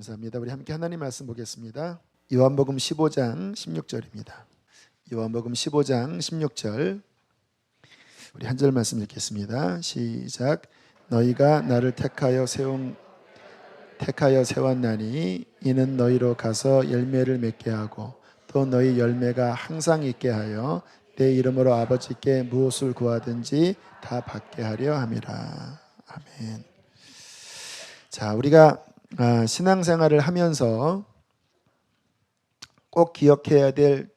감사합니다. 우리 함께 하나님 말씀 보겠습니다. 요한복음 15장 16절입니다. 요한복음 15장 16절 우리 한 절 말씀 읽겠습니다. 시작. 너희가 나를 택하여 세웠나니 이는 너희로 가서 열매를 맺게 하고 또 너희 열매가 항상 있게 하여 내 이름으로 아버지께 무엇을 구하든지 다 받게 하려 함이라. 아멘. 자, 우리가 신앙생활을 하면서 꼭 기억해야 될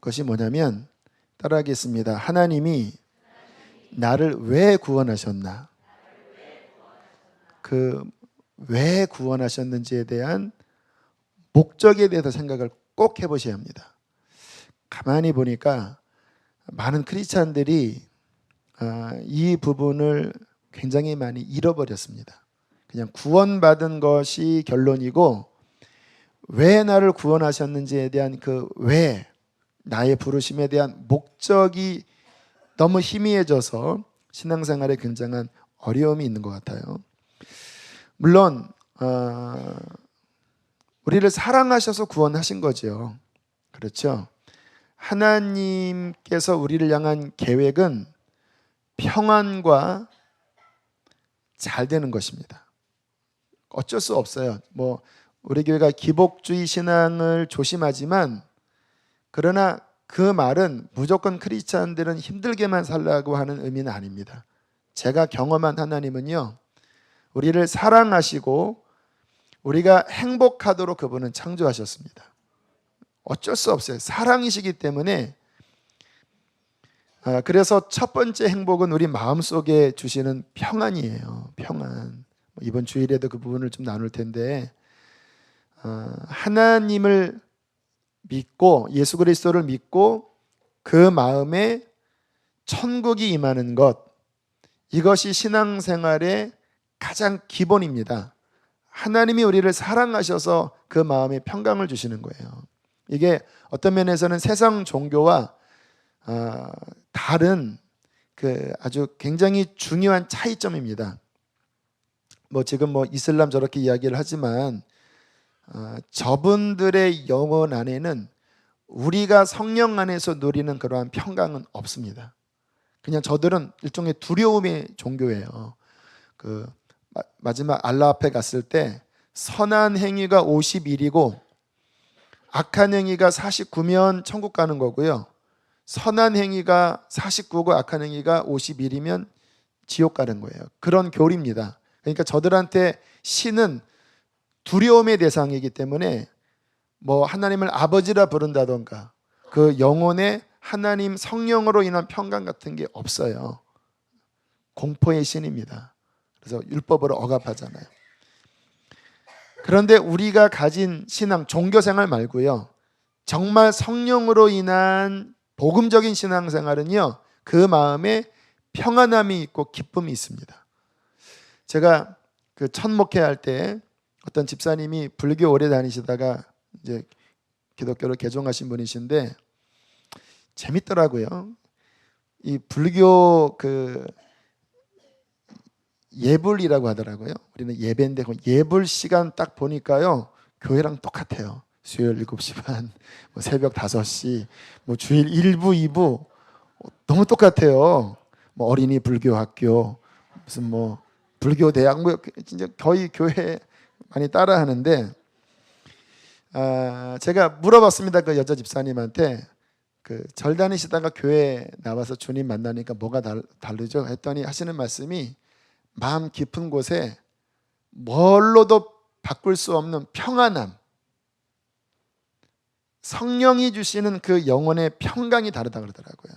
것이 뭐냐면 따라하겠습니다. 하나님이 나를 왜 구원하셨나? 그 왜 구원하셨는지에 대한 목적에 대해서 생각을 꼭 해보셔야 합니다. 가만히 보니까 많은 크리스찬들이 이 부분을 굉장히 많이 잃어버렸습니다. 그냥 구원받은 것이 결론이고 왜 나를 구원하셨는지에 대한 그 왜, 나의 부르심에 대한 목적이 너무 희미해져서 신앙생활에 굉장한 어려움이 있는 것 같아요. 물론 우리를 사랑하셔서 구원하신 거죠. 그렇죠? 하나님께서 우리를 향한 계획은 평안과 잘 되는 것입니다. 어쩔 수 없어요. 우리 교회가 기복주의 신앙을 조심하지만 그러나 그 말은 무조건 크리스찬들은 힘들게만 살라고 하는 의미는 아닙니다. 제가 경험한 하나님은요, 우리를 사랑하시고 우리가 행복하도록 그분은 창조하셨습니다. 어쩔 수 없어요. 사랑이시기 때문에. 그래서 첫 번째 행복은 우리 마음속에 주시는 평안이에요. 평안. 이번 주일에도 그 부분을 좀 나눌 텐데, 하나님을 믿고 예수 그리스도를 믿고 그 마음에 천국이 임하는 것, 이것이 신앙생활의 가장 기본입니다. 하나님이 우리를 사랑하셔서 그 마음에 평강을 주시는 거예요. 이게 어떤 면에서는 세상 종교와 다른 아주 굉장히 중요한 차이점입니다. 지금 이슬람 저렇게 이야기를 하지만 저분들의 영혼 안에는 우리가 성령 안에서 누리는 그러한 평강은 없습니다. 그냥 저들은 일종의 두려움의 종교예요. 마지막 알라 앞에 갔을 때 선한 행위가 51이고 악한 행위가 49면 천국 가는 거고요. 선한 행위가 49고 악한 행위가 51이면 지옥 가는 거예요. 그런 교리입니다. 그러니까 저들한테 신은 두려움의 대상이기 때문에 하나님을 아버지라 부른다던가 그 영혼에 하나님 성령으로 인한 평강 같은 게 없어요. 공포의 신입니다. 그래서 율법으로 억압하잖아요. 그런데 우리가 가진 신앙, 종교생활 말고요, 정말 성령으로 인한 복음적인 신앙생활은요, 그 마음에 평안함이 있고 기쁨이 있습니다. 제가 첫 목회할 때 어떤 집사님이 불교 오래 다니시다가 이제 기독교를 개종하신 분이신데 재밌더라고요. 이 불교 예불이라고 하더라고요. 우리는 예배인데 예불 시간 딱 보니까요, 교회랑 똑같아요. 수요일 7시 반, 새벽 5시, 주일 1부, 2부 너무 똑같아요. 어린이 불교 학교, 무슨 불교 대학, 진짜 거의 교회 많이 따라하는데, 제가 물어봤습니다. 그 여자 집사님한테 절 다니시다가 교회 나와서 주님 만나니까 뭐가 다르죠? 했더니 하시는 말씀이 마음 깊은 곳에 뭘로도 바꿀 수 없는 평안함, 성령이 주시는 그 영혼의 평강이 다르다 그러더라고요.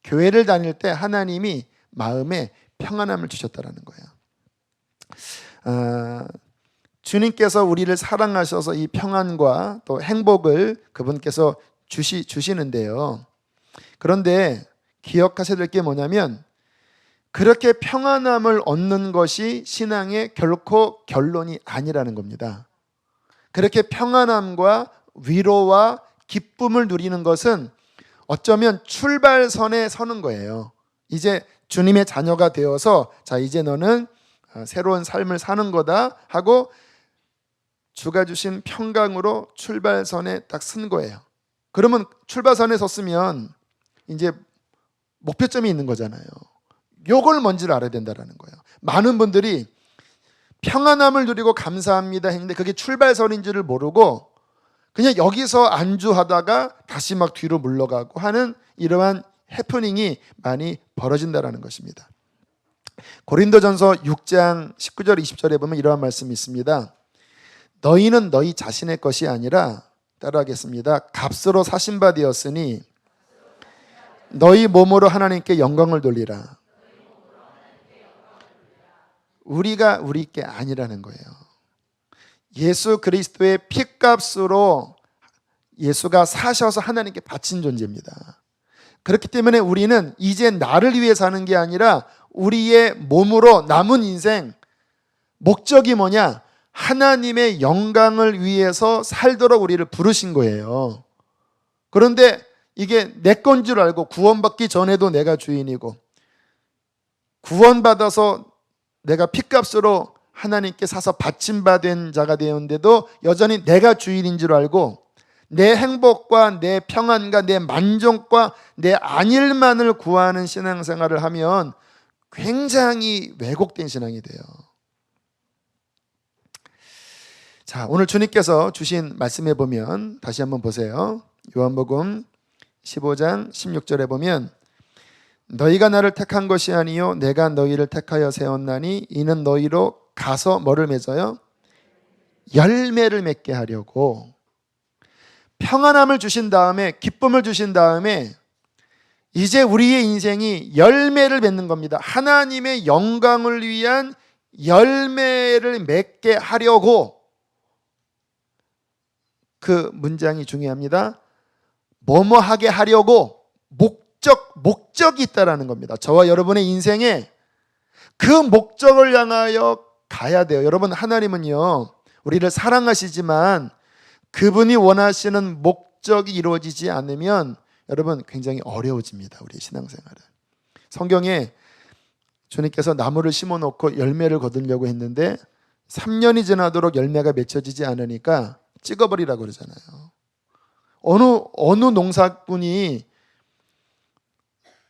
교회를 다닐 때 하나님이 마음에 평안함을 주셨다는 거예요. 주님께서 우리를 사랑하셔서 이 평안과 또 행복을 그분께서 주시는데요. 그런데 기억하셔야 될 게 뭐냐면 그렇게 평안함을 얻는 것이 신앙의 결코 결론이 아니라는 겁니다. 그렇게 평안함과 위로와 기쁨을 누리는 것은 어쩌면 출발선에 서는 거예요. 이제 주님의 자녀가 되어서 자, 이제 너는 새로운 삶을 사는 거다 하고 주가 주신 평강으로 출발선에 딱 쓴 거예요. 그러면 출발선에 섰으면 이제 목표점이 있는 거잖아요. 요걸 뭔지를 알아야 된다는 거예요. 많은 분들이 평안함을 누리고 감사합니다 했는데 그게 출발선인 줄을 모르고 그냥 여기서 안주하다가 다시 막 뒤로 물러가고 하는 이러한 해프닝이 많이 벌어진다는 것입니다. 고린도전서 6장 19절 20절에 보면 이러한 말씀이 있습니다. 너희는 너희 자신의 것이 아니라, 따라하겠습니다, 값으로 사신 바 되었으니 너희 몸으로 하나님께 영광을 돌리라. 우리가 우리 게 아니라는 거예요. 예수 그리스도의 피값으로 예수가 사셔서 하나님께 바친 존재입니다. 그렇기 때문에 우리는 이제 나를 위해 사는 게 아니라 우리의 몸으로 남은 인생 목적이 뭐냐? 하나님의 영광을 위해서 살도록 우리를 부르신 거예요. 그런데 이게 내 건 줄 알고 구원받기 전에도 내가 주인이고 구원받아서 내가 피값으로 하나님께 사서 바침받은 자가 되었는데도 여전히 내가 주인인 줄 알고 내 행복과 내 평안과 내 만족과 내 안일만을 구하는 신앙생활을 하면 굉장히 왜곡된 신앙이 돼요. 자, 오늘 주님께서 주신 말씀에 보면 다시 한번 보세요. 요한복음 15장 16절에 보면 너희가 나를 택한 것이 아니요 내가 너희를 택하여 세웠나니 이는 너희로 가서 뭐를 맺어요? 열매를 맺게 하려고. 평안함을 주신 다음에 기쁨을 주신 다음에 이제 우리의 인생이 열매를 맺는 겁니다. 하나님의 영광을 위한 열매를 맺게 하려고. 그 문장이 중요합니다. 뭐뭐 하게 하려고 목적이 있다라는 겁니다. 저와 여러분의 인생에 그 목적을 향하여 가야 돼요. 여러분, 하나님은요 우리를 사랑하시지만 그분이 원하시는 목적이 이루어지지 않으면 여러분 굉장히 어려워집니다. 우리 신앙생활은. 성경에 주님께서 나무를 심어놓고 열매를 거두려고 했는데 3년이 지나도록 열매가 맺혀지지 않으니까 찍어버리라고 그러잖아요. 어느 농사꾼이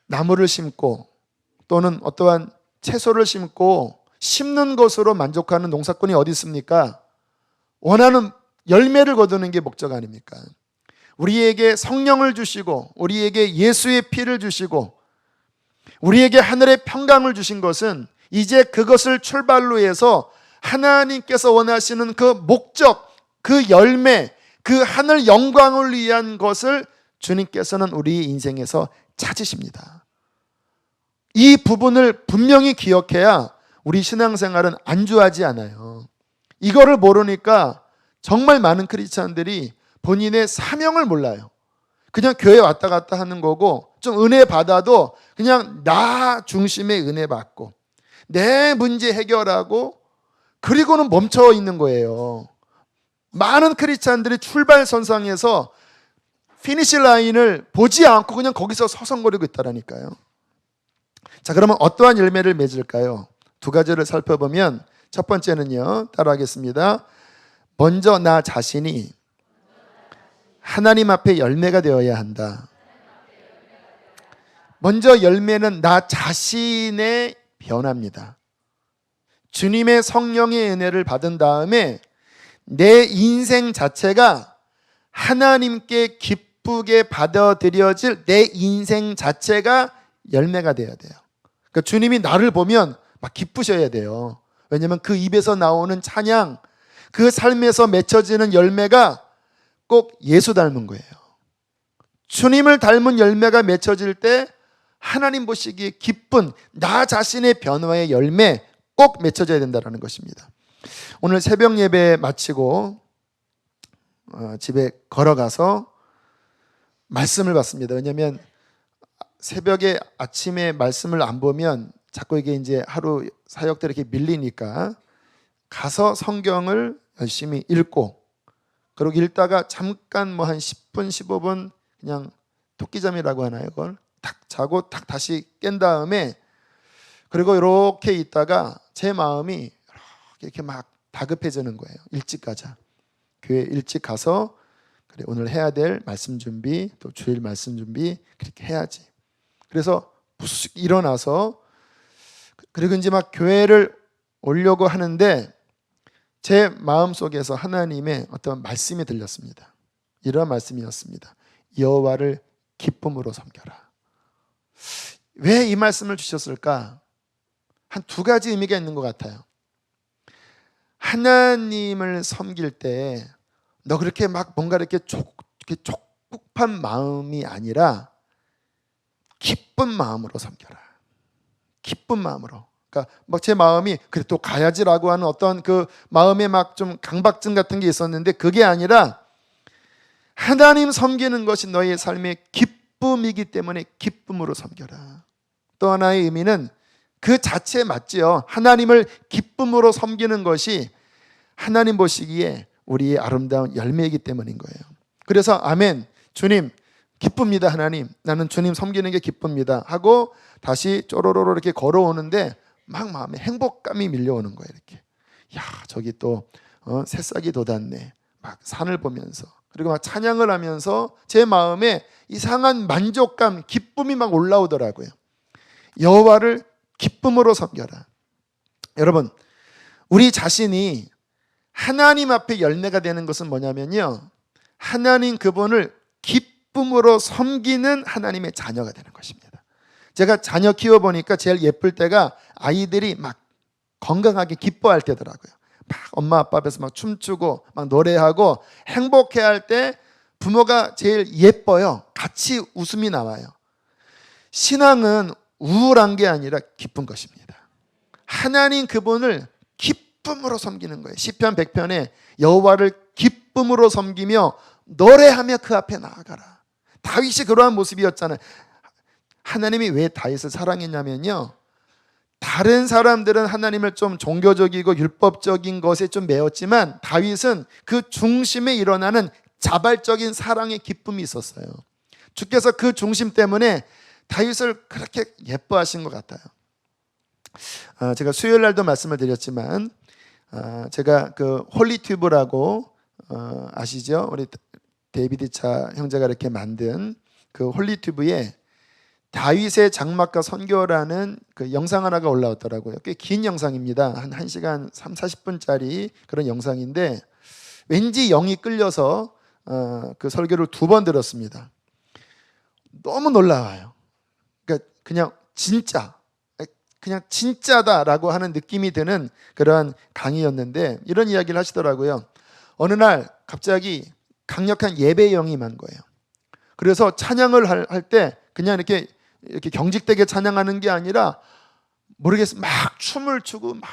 나무를 심고 또는 어떠한 채소를 심고 심는 것으로 만족하는 농사꾼이 어디 있습니까? 원하는 열매를 거두는 게 목적 아닙니까? 우리에게 성령을 주시고 우리에게 예수의 피를 주시고 우리에게 하늘의 평강을 주신 것은 이제 그것을 출발로 해서 하나님께서 원하시는 그 목적, 그 열매, 그 하늘 영광을 위한 것을 주님께서는 우리 인생에서 찾으십니다. 이 부분을 분명히 기억해야 우리 신앙생활은 안주하지 않아요. 이거를 모르니까 정말 많은 크리스찬들이 본인의 사명을 몰라요. 그냥 교회 왔다 갔다 하는 거고 좀 은혜 받아도 그냥 나 중심의 은혜 받고 내 문제 해결하고 그리고는 멈춰 있는 거예요. 많은 크리스찬들이 출발선상에서 피니시 라인을 보지 않고 그냥 거기서 서성거리고 있다라니까요. 자, 그러면 어떠한 열매를 맺을까요? 두 가지를 살펴보면 첫 번째는요, 따라하겠습니다. 먼저 나 자신이 하나님 앞에 열매가 되어야 한다. 먼저 열매는 나 자신의 변화입니다. 주님의 성령의 은혜를 받은 다음에 내 인생 자체가 하나님께 기쁘게 받아들여질 내 인생 자체가 열매가 되어야 돼요. 그러니까 주님이 나를 보면 막 기쁘셔야 돼요. 왜냐하면 그 입에서 나오는 찬양, 그 삶에서 맺혀지는 열매가 꼭 예수 닮은 거예요. 주님을 닮은 열매가 맺혀질 때 하나님 보시기에 기쁜 나 자신의 변화의 열매 꼭 맺혀져야 된다는 것입니다. 오늘 새벽 예배 마치고 집에 걸어가서 말씀을 봤습니다. 왜냐하면 새벽에 아침에 말씀을 안 보면 자꾸 이게 이제 하루 사역들이 이렇게 밀리니까 가서 성경을 열심히 읽고 그리고 읽다가 잠깐 뭐 한 10분 15분 그냥 토끼잠이라고 하나요? 그걸 탁 자고 탁 다시 깬 다음에 그리고 이렇게 있다가 제 마음이 이렇게 막 다급해지는 거예요. 일찍 가자. 교회 일찍 가서 그래, 오늘 해야 될 말씀 준비, 또 주일 말씀 준비 그렇게 해야지. 그래서 부스스 일어나서 그리고 이제 막 교회를 오려고 하는데 제 마음속에서 하나님의 어떤 말씀이 들렸습니다. 이런 말씀이었습니다. 여호와를 기쁨으로 섬겨라. 왜 이 말씀을 주셨을까? 한 두 가지 의미가 있는 것 같아요. 하나님을 섬길 때 너 그렇게 막 뭔가 이렇게 촉박한 마음이 아니라 기쁜 마음으로 섬겨라. 기쁜 마음으로. 그러니까 막 제 마음이 그래 또 가야지라고 하는 어떤 그 마음에 막 좀 강박증 같은 게 있었는데 그게 아니라 하나님 섬기는 것이 너의 삶의 기쁨이기 때문에 기쁨으로 섬겨라. 또 하나의 의미는 그 자체에 맞지요. 하나님을 기쁨으로 섬기는 것이 하나님 보시기에 우리의 아름다운 열매이기 때문인 거예요. 그래서 아멘, 주님 기쁩니다. 하나님, 나는 주님 섬기는 게 기쁩니다 하고 다시 쪼로로로 이렇게 걸어오는데 막 마음에 행복감이 밀려오는 거예요. 이렇게 야 저기 또 새싹이 돋았네. 막 산을 보면서 그리고 막 찬양을 하면서 제 마음에 이상한 만족감, 기쁨이 막 올라오더라고요. 여호와를 기쁨으로 섬겨라. 여러분, 우리 자신이 하나님 앞에 열매가 되는 것은 뭐냐면요, 하나님 그분을 기쁨으로 섬기는 하나님의 자녀가 되는 것입니다. 제가 자녀 키워보니까 제일 예쁠 때가 아이들이 막 건강하게 기뻐할 때더라고요. 막 엄마 아빠 앞에서 막 춤추고 막 노래하고 행복해할 때 부모가 제일 예뻐요. 같이 웃음이 나와요. 신앙은 우울한 게 아니라 기쁜 것입니다. 하나님 그분을 기쁨으로 섬기는 거예요. 시편 100편에 여호와를 기쁨으로 섬기며 노래하며 그 앞에 나아가라. 다윗이 그러한 모습이었잖아요. 하나님이 왜 다윗을 사랑했냐면요, 다른 사람들은 하나님을 좀 종교적이고 율법적인 것에 좀 매였지만 다윗은 그 중심에 일어나는 자발적인 사랑의 기쁨이 있었어요. 주께서 그 중심 때문에 다윗을 그렇게 예뻐하신 것 같아요. 제가 수요일 날도 말씀을 드렸지만 제가 그 홀리튜브라고 아시죠? 우리 데이비드 차 형제가 이렇게 만든 그 홀리튜브에 다윗의 장막과 선교라는 그 영상 하나가 올라왔더라고요. 꽤 긴 영상입니다. 한 1시간 30-40분짜리 그런 영상인데 왠지 영이 끌려서 그 설교를 2번 들었습니다. 너무 놀라워요. 그러니까 그냥 진짜다라고 하는 느낌이 드는 그런 강의였는데 이런 이야기를 하시더라고요. 어느 날 갑자기 강력한 예배의 영이 임한 거예요. 그래서 찬양을 할 때 그냥 이렇게 경직되게 찬양하는 게 아니라 모르겠어요. 막 춤을 추고 막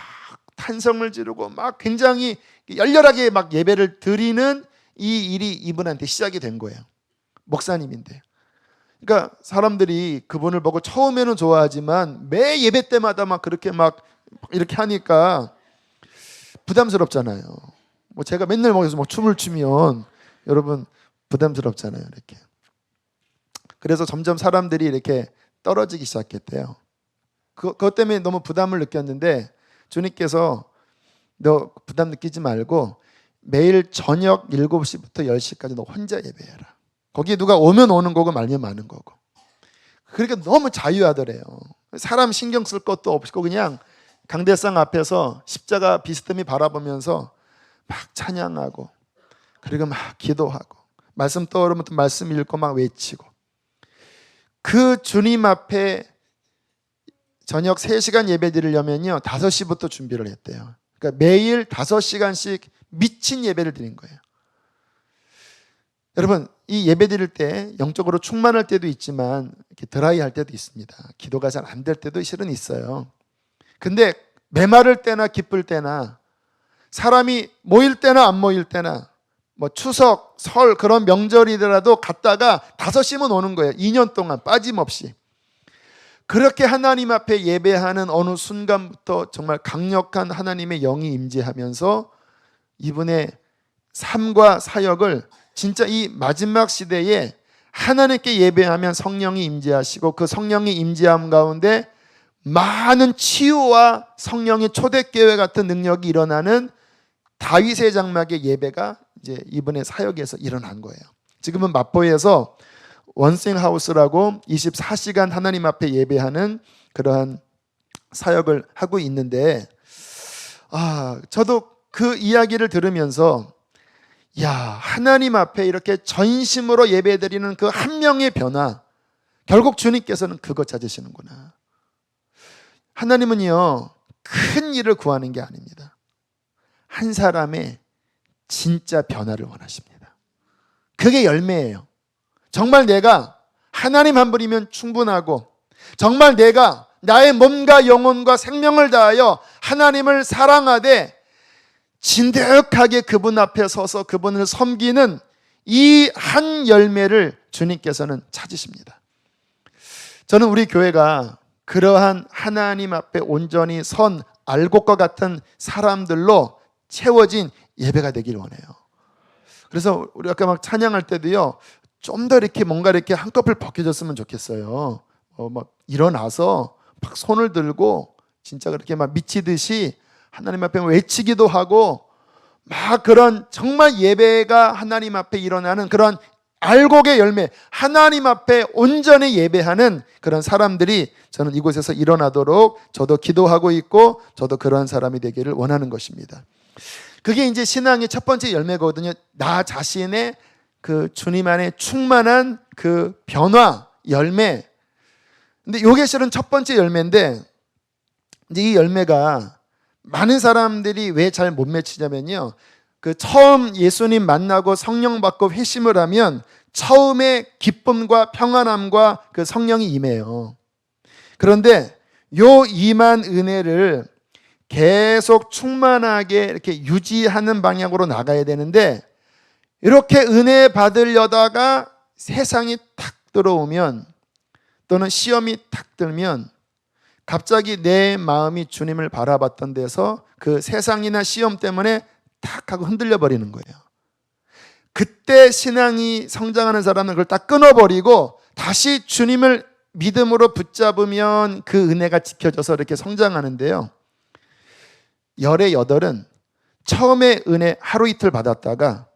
탄성을 지르고 막 굉장히 열렬하게 막 예배를 드리는 이 일이 이분한테 시작이 된 거예요. 목사님인데. 그러니까 사람들이 그분을 보고 처음에는 좋아하지만 매 예배 때마다 막 그렇게 막 이렇게 하니까 부담스럽잖아요. 뭐 제가 맨날 거기서 막 춤을 추면 여러분 부담스럽잖아요. 이렇게. 그래서 점점 사람들이 이렇게 떨어지기 시작했대요. 그것 때문에 너무 부담을 느꼈는데 주님께서 너 부담 느끼지 말고 매일 저녁 7시부터 10시까지 너 혼자 예배해라. 거기에 누가 오면 오는 거고 말면 마는 거고. 그러니까 너무 자유하더래요. 사람 신경 쓸 것도 없고 그냥 강대상 앞에서 십자가 비스듬히 바라보면서 막 찬양하고 그리고 막 기도하고 말씀 떠오르면 또 말씀 읽고 막 외치고 그 주님 앞에 저녁 3시간 예배 드리려면요 5시부터 준비를 했대요. 그러니까 매일 5시간씩 미친 예배를 드린 거예요. 여러분 이 예배 드릴 때 영적으로 충만할 때도 있지만 이렇게 드라이할 때도 있습니다. 기도가 잘 안 될 때도 실은 있어요. 근데 메마를 때나 기쁠 때나 사람이 모일 때나 안 모일 때나 뭐 추석, 설 그런 명절이더라도 갔다가 5시면 오는 거예요. 2년 동안 빠짐없이. 그렇게 하나님 앞에 예배하는 어느 순간부터 정말 강력한 하나님의 영이 임재하면서 이분의 삶과 사역을 진짜 이 마지막 시대에 하나님께 예배하면 성령이 임재하시고 그 성령이 임재함 가운데 많은 치유와 성령의 초대교회 같은 능력이 일어나는 다윗의 장막의 예배가 이제 이번에 사역에서 일어난 거예요. 지금은 마포에서 원생하우스라고 24시간 하나님 앞에 예배하는 그러한 사역을 하고 있는데, 저도 그 이야기를 들으면서 하나님 앞에 이렇게 전심으로 예배드리는 그 한 명의 변화, 결국 주님께서는 그거 찾으시는구나. 하나님은요, 큰 일을 구하는 게 아닙니다. 한 사람의 진짜 변화를 원하십니다. 그게 열매예요. 정말 내가 하나님 한 분이면 충분하고, 정말 내가 나의 몸과 영혼과 생명을 다하여 하나님을 사랑하되 진득하게 그분 앞에 서서 그분을 섬기는 이 한 열매를 주님께서는 찾으십니다. 저는 우리 교회가 그러한 하나님 앞에 온전히 선 알곡과 같은 사람들로 채워진 예배가 되길 원해요. 그래서 우리 아까 막 찬양할 때도요, 좀 더 이렇게 뭔가 이렇게 한꺼풀 벗겨졌으면 좋겠어요. 막 일어나서 막 손을 들고 진짜 그렇게 막 미치듯이 하나님 앞에 외치기도 하고, 막 그런 정말 예배가 하나님 앞에 일어나는 그런 알곡의 열매, 하나님 앞에 온전히 예배하는 그런 사람들이 저는 이곳에서 일어나도록 저도 기도하고 있고, 저도 그런 사람이 되기를 원하는 것입니다. 그게 이제 신앙의 첫 번째 열매거든요. 나 자신의 그 주님 안에 충만한 그 변화, 열매. 근데 이게 실은 첫 번째 열매인데, 이제 이 열매가 많은 사람들이 왜 잘 못 맺히냐면요, 그 처음 예수님 만나고 성령 받고 회심을 하면 처음에 기쁨과 평안함과 그 성령이 임해요. 그런데 요 임한 은혜를 계속 충만하게 이렇게 유지하는 방향으로 나가야 되는데, 이렇게 은혜 받으려다가 세상이 탁 들어오면, 또는 시험이 탁 들면 갑자기 내 마음이 주님을 바라봤던 데서 그 세상이나 시험 때문에 탁 하고 흔들려 버리는 거예요. 그때 신앙이 성장하는 사람은 그걸 딱 끊어버리고 다시 주님을 믿음으로 붙잡으면 그 은혜가 지켜져서 이렇게 성장하는데요, 열의 여덟은 처음에 은혜 하루 이틀 받았다가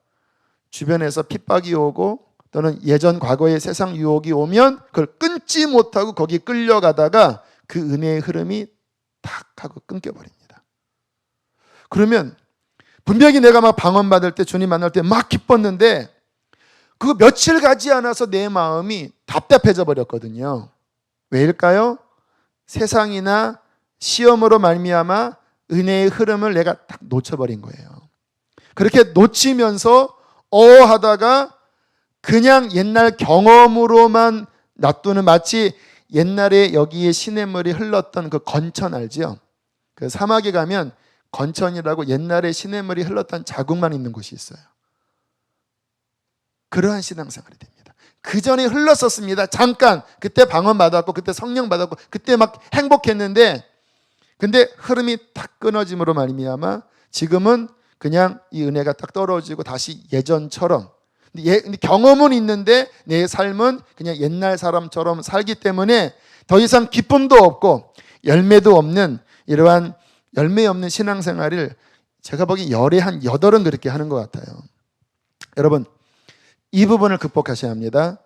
주변에서 핍박이 오고 또는 예전 과거의 세상 유혹이 오면 그걸 끊지 못하고 거기 끌려가다가 그 은혜의 흐름이 탁 하고 끊겨버립니다. 그러면 분명히 내가 막 방언받을 때, 주님 만날 때 막 기뻤는데 그 며칠 가지 않아서 내 마음이 답답해져 버렸거든요. 왜일까요? 세상이나 시험으로 말미암아 은혜의 흐름을 내가 딱 놓쳐버린 거예요. 그렇게 놓치면서 하다가 그냥 옛날 경험으로만 놔두는, 마치 옛날에 여기에 시냇물이 흘렀던 그 건천 알죠? 그 사막에 가면 건천이라고 옛날에 시냇물이 흘렀던 자국만 있는 곳이 있어요. 그러한 신앙생활이 됩니다. 그 전에 흘렀었습니다. 잠깐 그때 방언 받았고 그때 성령 받았고 그때 막 행복했는데, 근데 흐름이 탁 끊어짐으로 말미암아 지금은 그냥 이 은혜가 딱 떨어지고 다시 예전처럼, 근데 경험은 있는데 내 삶은 그냥 옛날 사람처럼 살기 때문에 더 이상 기쁨도 없고 열매도 없는 이러한 열매 없는 신앙생활을 제가 보기 열에 한 8은 그렇게 하는 것 같아요. 여러분, 이 부분을 극복하셔야 합니다.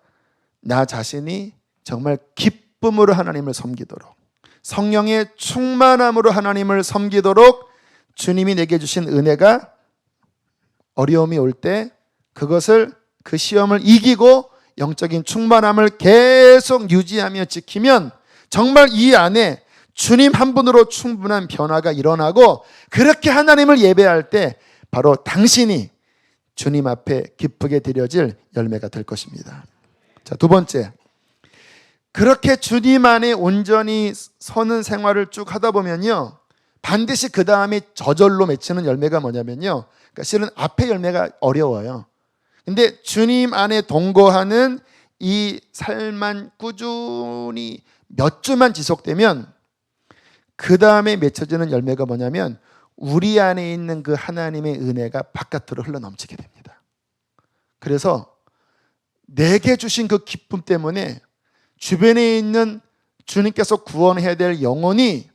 나 자신이 정말 기쁨으로 하나님을 섬기도록, 성령의 충만함으로 하나님을 섬기도록 주님이 내게 주신 은혜가 어려움이 올 때 그것을, 그 시험을 이기고 영적인 충만함을 계속 유지하며 지키면 정말 이 안에 주님 한 분으로 충분한 변화가 일어나고, 그렇게 하나님을 예배할 때 바로 당신이 주님 앞에 기쁘게 드려질 열매가 될 것입니다. 자, 두 번째, 그렇게 주님 안에 온전히 서는 생활을 쭉 하다 보면요, 반드시 그 다음에 저절로 맺히는 열매가 뭐냐면요, 그러니까 실은 앞에 열매가 어려워요. 근데 주님 안에 동거하는 이 삶만 꾸준히 몇 주만 지속되면 그 다음에 맺혀지는 열매가 뭐냐면 우리 안에 있는 그 하나님의 은혜가 바깥으로 흘러넘치게 됩니다. 그래서 내게 주신 그 기쁨 때문에 주변에 있는 주님께서 구원해야 될 영혼이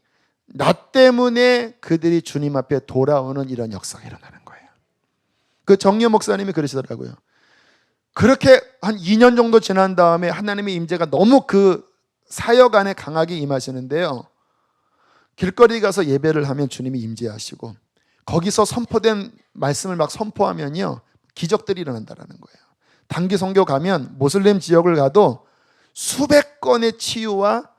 나 때문에 그들이 주님 앞에 돌아오는 이런 역사가 일어나는 거예요. 그 정리호 목사님이 그러시더라고요. 그렇게 한 2년 정도 지난 다음에 하나님의 임재가 너무 그 사역 안에 강하게 임하시는데요, 길거리 가서 예배를 하면 주님이 임재하시고 거기서 선포된 말씀을 막 선포하면요, 기적들이 일어난다는 거예요. 단기 선교 가면 모슬렘 지역을 가도 수백 건의 치유와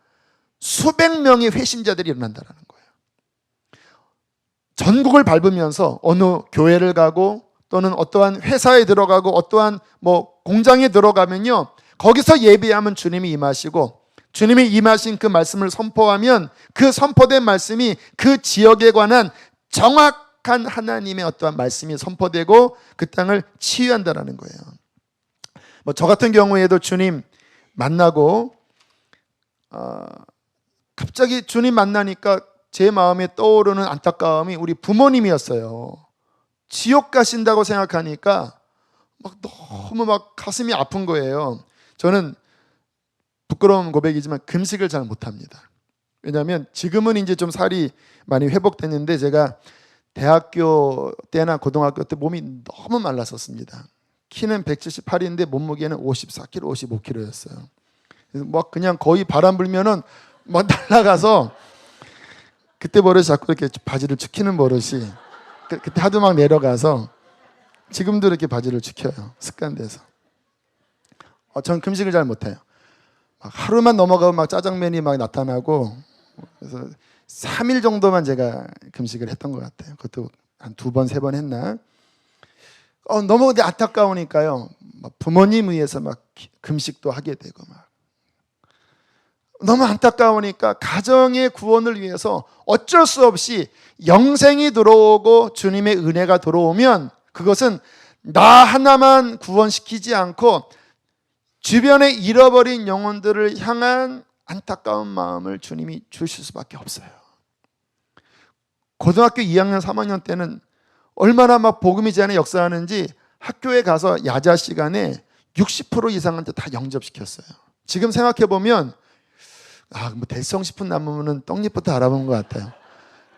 수백 명의 회심자들이 일어난다는 거예요. 전국을 밟으면서 어느 교회를 가고 또는 어떠한 회사에 들어가고 어떠한 공장에 들어가면요, 거기서 예배하면 주님이 임하시고, 주님이 임하신 그 말씀을 선포하면 그 선포된 말씀이 그 지역에 관한 정확한 하나님의 어떠한 말씀이 선포되고 그 땅을 치유한다는 거예요. 저 같은 경우에도 주님 만나고 갑자기 주님 만나니까 제 마음에 떠오르는 안타까움이 우리 부모님이었어요. 지옥 가신다고 생각하니까 너무 가슴이 아픈 거예요. 저는 부끄러운 고백이지만 금식을 잘 못합니다. 왜냐하면 지금은 이제 좀 살이 많이 회복됐는데 제가 대학교 때나 고등학교 때 몸이 너무 말랐었습니다. 키는 178인데 몸무게는 54kg, 55kg였어요. 그냥 거의 바람 불면은 날아가서, 그때 버릇이 자꾸 이렇게 바지를 축히는 버릇이, 그때 하도 막 내려가서 지금도 이렇게 바지를 축혀요. 습관돼서. 전 금식을 잘 못해요. 하루만 넘어가면 짜장면이 나타나고, 그래서 3일 정도만 제가 금식을 했던 것 같아요. 그것도 한 2번, 3번 했나. 너무 근데 안타까우니까요, 부모님 위해서 금식도 하게 되고 너무 안타까우니까 가정의 구원을 위해서 어쩔 수 없이 영생이 들어오고 주님의 은혜가 들어오면 그것은 나 하나만 구원시키지 않고 주변에 잃어버린 영혼들을 향한 안타까운 마음을 주님이 주실 수밖에 없어요. 고등학교 2학년, 3학년 때는 얼마나 복음이 제 안에 역사하는지 학교에 가서 야자 시간에 60% 이상한테 다 영접시켰어요. 지금 생각해보면 될성 싶은 나무는 떡잎부터 알아보는 것 같아요.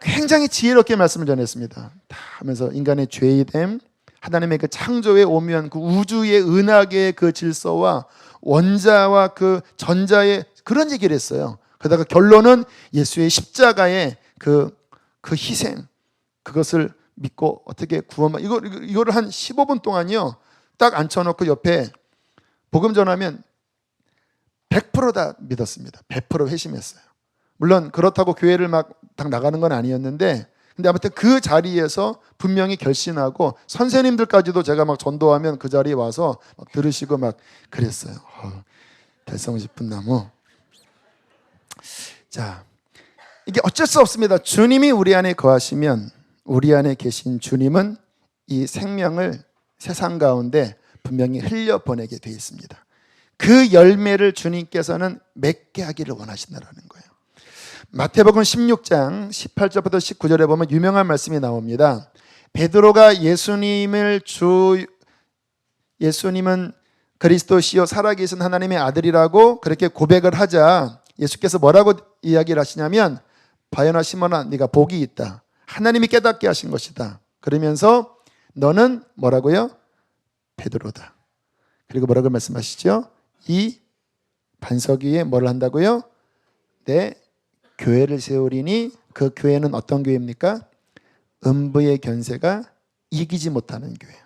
굉장히 지혜롭게 말씀을 전했습니다. 다 하면서 인간의 죄됨, 하나님의 그 창조의 오묘한 그 우주의 은하계의 그 질서와 원자와 그 전자의 그런 얘기를 했어요. 그러다가 결론은 예수의 십자가의 그 희생, 그것을 믿고 어떻게 구원만, 이거를 한 15분 동안요 딱 앉혀놓고 옆에 복음 전하면 100% 다 믿었습니다. 100% 회심했어요. 물론 그렇다고 교회를 딱 나가는 건 아니었는데, 근데 아무튼 그 자리에서 분명히 결심하고 선생님들까지도 제가 전도하면 그 자리에 와서 들으시고 그랬어요. 달성 싶은 나무. 자, 이게 어쩔 수 없습니다. 주님이 우리 안에 거하시면, 우리 안에 계신 주님은 이 생명을 세상 가운데 분명히 흘려보내게 되어 있습니다. 그 열매를 주님께서는 맺게 하기를 원하신다는 거예요. 마태복음 16장 18절부터 19절에 보면 유명한 말씀이 나옵니다. 베드로가 예수님은 그리스도시요 살아계신 하나님의 아들이라고 그렇게 고백을 하자 예수께서 뭐라고 이야기를 하시냐면, 바요나 시몬아, 네가 복이 있다. 하나님이 깨닫게 하신 것이다. 그러면서 너는 뭐라고요? 베드로다. 그리고 뭐라고 말씀하시죠? 이 반석 위에 뭐를 한다고요? 내 교회를 세우리니, 그 교회는 어떤 교회입니까? 음부의 권세가 이기지 못하는 교회예요.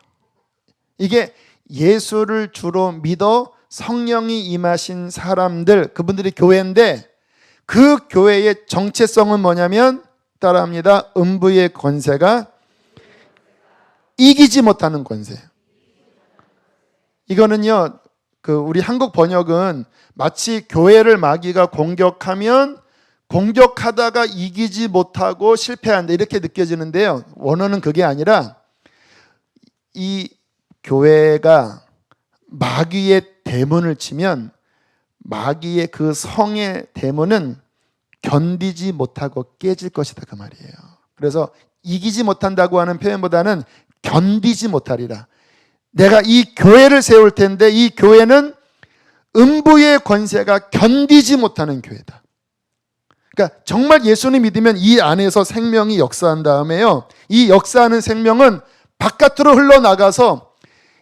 이게 예수를 주로 믿어 성령이 임하신 사람들, 그분들이 교회인데, 그 교회의 정체성은 뭐냐면 따라합니다. 음부의 권세가 이기지 못하는 권세. 이거는요, 우리 한국 번역은 마치 교회를 마귀가 공격하다가 이기지 못하고 실패한다 이렇게 느껴지는데요, 원어는 그게 아니라 이 교회가 마귀의 대문을 치면 마귀의 그 성의 대문은 견디지 못하고 깨질 것이다, 그 말이에요. 그래서 이기지 못한다고 하는 표현보다는 견디지 못하리라. 내가 이 교회를 세울 텐데 이 교회는 음부의 권세가 견디지 못하는 교회다. 그러니까 정말 예수님 믿으면 이 안에서 생명이 역사한 다음에요, 이 역사하는 생명은 바깥으로 흘러나가서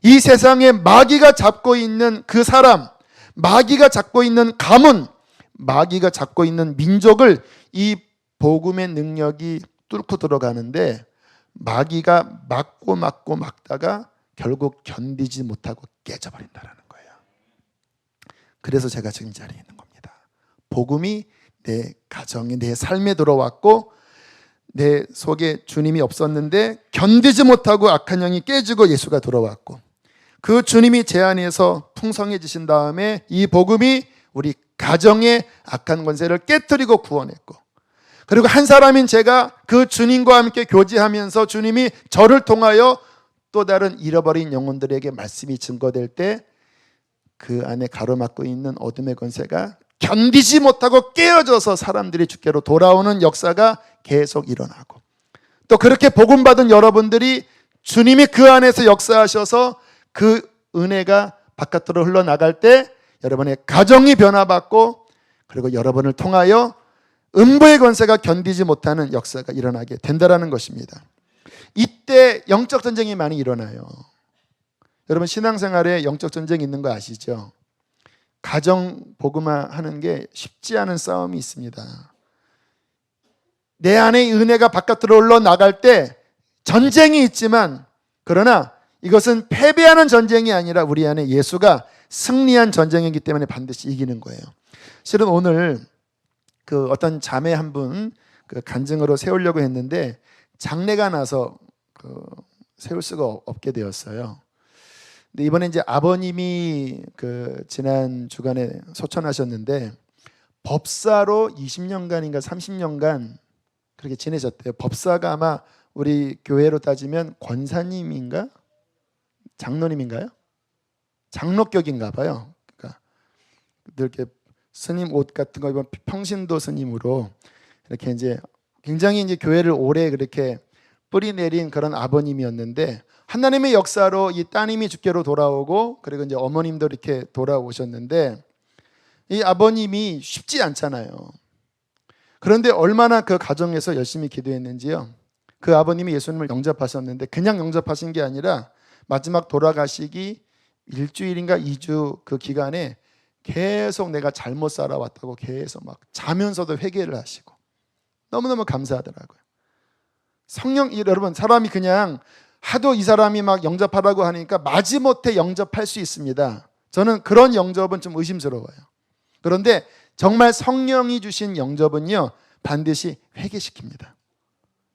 이 세상에 마귀가 잡고 있는 그 사람, 마귀가 잡고 있는 가문, 마귀가 잡고 있는 민족을 이 복음의 능력이 뚫고 들어가는데 마귀가 막고 막다가 결국 견디지 못하고 깨져버린다는 거예요. 그래서 제가 지금 이 자리에 있는 겁니다. 복음이 내 가정에, 내 삶에 들어왔고 내 속에 주님이 없었는데 견디지 못하고 악한 영이 깨지고 예수가 들어왔고 그 주님이 제 안에서 풍성해지신 다음에 이 복음이 우리 가정의 악한 권세를 깨뜨리고 구원했고 그리고 한 사람인 제가 그 주님과 함께 교제하면서 주님이 저를 통하여 또 다른 잃어버린 영혼들에게 말씀이 증거될 때 그 안에 가로막고 있는 어둠의 권세가 견디지 못하고 깨어져서 사람들이 주께로 돌아오는 역사가 계속 일어나고 또 그렇게 복음받은 여러분들이 주님이 그 안에서 역사하셔서 그 은혜가 바깥으로 흘러나갈 때 여러분의 가정이 변화받고 그리고 여러분을 통하여 음부의 권세가 견디지 못하는 역사가 일어나게 된다는 것입니다. 이때 영적 전쟁이 많이 일어나요. 여러분 신앙생활에 영적 전쟁이 있는 거 아시죠? 가정 복음화하는 게 쉽지 않은 싸움이 있습니다. 내 안에 은혜가 바깥으로 흘러나갈 때 전쟁이 있지만 그러나 이것은 패배하는 전쟁이 아니라 우리 안에 예수가 승리한 전쟁이기 때문에 반드시 이기는 거예요. 실은 오늘 그 어떤 자매 한 분 그 간증으로 세우려고 했는데 장례가 나서 세울 수가 없게 되었어요. 근데 이번에 이제 아버님이 그 지난 주간에 소천하셨는데 법사로 20년간인가 30년간 그렇게 지내셨대요. 법사가 아마 우리 교회로 따지면 권사님인가? 장로님인가요? 장로격인가 봐요. 그러니까 이렇게 스님 옷 같은 거 입으면 평신도 스님으로 이렇게 이제 굉장히 이제 교회를 오래 그렇게 뿌리 내린 그런 아버님이었는데 하나님의 역사로 이 따님이 주께로 돌아오고 그리고 이제 어머님도 이렇게 돌아오셨는데 이 아버님이 쉽지 않잖아요. 그런데 얼마나 그 가정에서 열심히 기도했는지요. 그 아버님이 예수님을 영접하셨는데 그냥 영접하신 게 아니라 마지막 돌아가시기 일주일인가 2주 그 기간에 계속 내가 잘못 살아왔다고 계속 막 자면서도 회개를 하시고 너무너무 감사하더라고요. 성령, 여러분 사람이 그냥 하도 이 사람이 막 영접하라고 하니까 마지못해 영접할 수 있습니다. 저는 그런 영접은 좀 의심스러워요. 그런데 정말 성령이 주신 영접은요 반드시 회개시킵니다.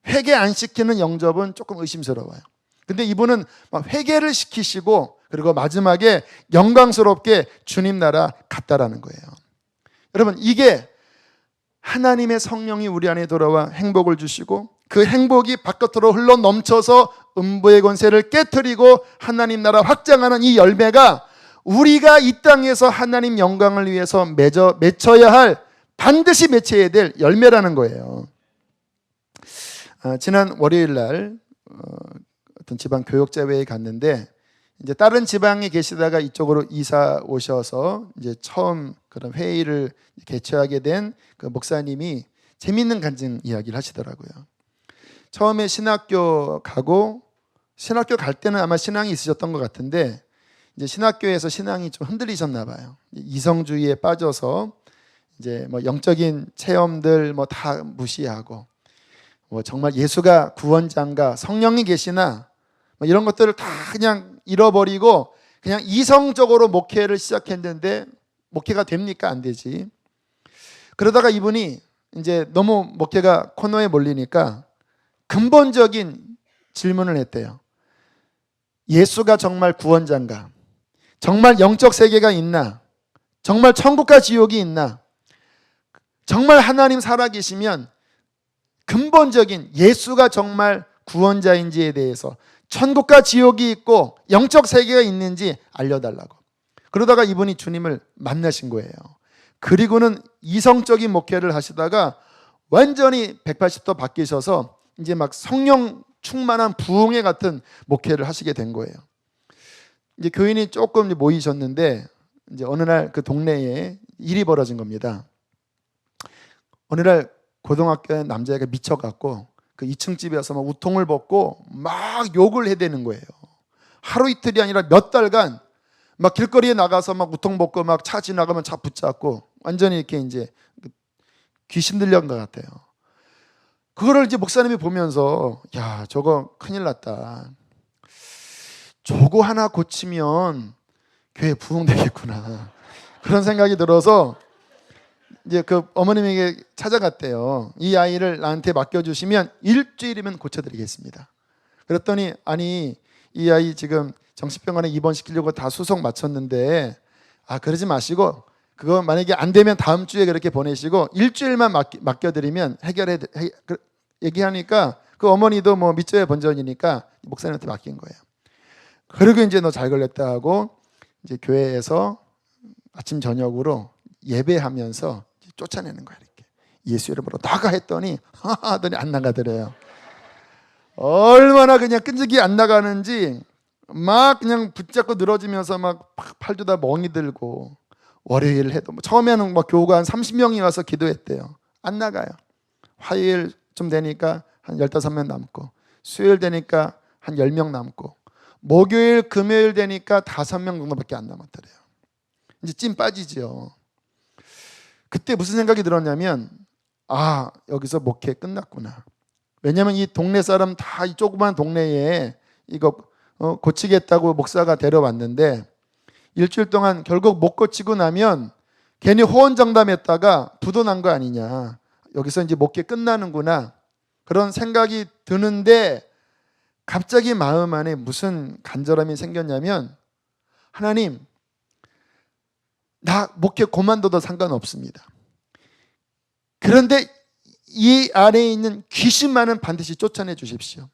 회개 안 시키는 영접은 조금 의심스러워요. 근데 이분은 막 회개를 시키시고 그리고 마지막에 영광스럽게 주님 나라 갔다라는 거예요. 여러분 이게 하나님의 성령이 우리 안에 돌아와 행복을 주시고 그 행복이 바깥으로 흘러 넘쳐서 음부의 권세를 깨트리고 하나님 나라 확장하는 이 열매가 우리가 이 땅에서 하나님 영광을 위해서 맺어야 할 반드시 맺혀야 될 열매라는 거예요. 지난 월요일 날 어떤 지방 교역자회에 갔는데 이제 다른 지방에 계시다가 이쪽으로 이사 오셔서 이제 처음 그런 회의를 개최하게 된 그 목사님이 재미있는 간증 이야기를 하시더라고요. 처음에 신학교 가고 신학교 갈 때는 아마 신앙이 있으셨던 것 같은데 이제 신학교에서 신앙이 좀 흔들리셨나 봐요. 이성주의에 빠져서 이제 뭐 영적인 체험들 뭐 다 무시하고 뭐 정말 예수가 구원자인가 성령이 계시나 뭐 이런 것들을 다 그냥 잃어버리고 그냥 이성적으로 목회를 시작했는데 목회가 됩니까? 안 되지. 그러다가 이분이 이제 너무 목회가 코너에 몰리니까 근본적인 질문을 했대요. 예수가 정말 구원자인가? 정말 영적 세계가 있나? 정말 천국과 지옥이 있나? 정말 하나님 살아계시면 근본적인 예수가 정말 구원자인지에 대해서 천국과 지옥이 있고 영적 세계가 있는지 알려달라고. 그러다가 이분이 주님을 만나신 거예요. 그리고는 이성적인 목회를 하시다가 완전히 180도 바뀌셔서 이제 막 성령 충만한 부흥회 같은 목회를 하시게 된 거예요. 이제 교인이 조금 모이셨는데 이제 어느 날 그 동네에 일이 벌어진 겁니다. 어느 날 고등학교 남자애가 미쳐갖고 그 2층 집에서 막 우통을 벗고 막 욕을 해대는 거예요. 하루 이틀이 아니라 몇 달간 막 길거리에 나가서 막 우통 벗고 막 차 지나가면 차 붙잡고 완전히 이렇게 이제 귀신 들려간 것 같아요. 그거를 이제 목사님이 보면서 야, 저거 큰일 났다. 저거 하나 고치면 교회 부흥되겠구나. 그런 생각이 들어서 이제 그 어머님에게 찾아갔대요. 이 아이를 나한테 맡겨주시면 일주일이면 고쳐드리겠습니다. 그랬더니 아니 이 아이 지금 정신병원에 입원시키려고 다 수속 마쳤는데 그러지 마시고 그거 만약에 안 되면 다음 주에 그렇게 보내시고 일주일만 맡겨드리면 얘기하니까 그 어머니도 뭐 밑져야 본전이니까 목사님한테 맡긴 거예요. 그리고 이제 너 잘 걸렸다 하고 이제 교회에서 아침 저녁으로 예배하면서 쫓아내는 거야. 이렇게 예수 이름으로 나가 했더니 하더니 안 나가더래요. 얼마나 그냥 끈질기 안 나가는지 막 그냥 붙잡고 늘어지면서 막 팔도 다 멍이 들고 월요일 해도 처음에는 막 교우가 한 30명이 와서 기도했대요. 안 나가요. 화요일 좀 되니까 한 15명 남고 수요일 되니까 한 10명 남고 목요일 금요일 되니까 5명 정도밖에 안 남았더래요. 이제 찐 빠지죠. 그때 무슨 생각이 들었냐면 여기서 목회 끝났구나. 왜냐하면 이 동네 사람 다 이 조그만 동네에 이거 고치겠다고 목사가 데려왔는데 일주일 동안 결국 못 고치고 나면 괜히 호언장담했다가 부도 난 거 아니냐. 여기서 이제 목회 끝나는구나. 그런 생각이 드는데 갑자기 마음 안에 무슨 간절함이 생겼냐면 하나님, 나 목회 그만둬도 상관없습니다. 그런데 이 안에 있는 귀신만은 반드시 쫓아내 주십시오.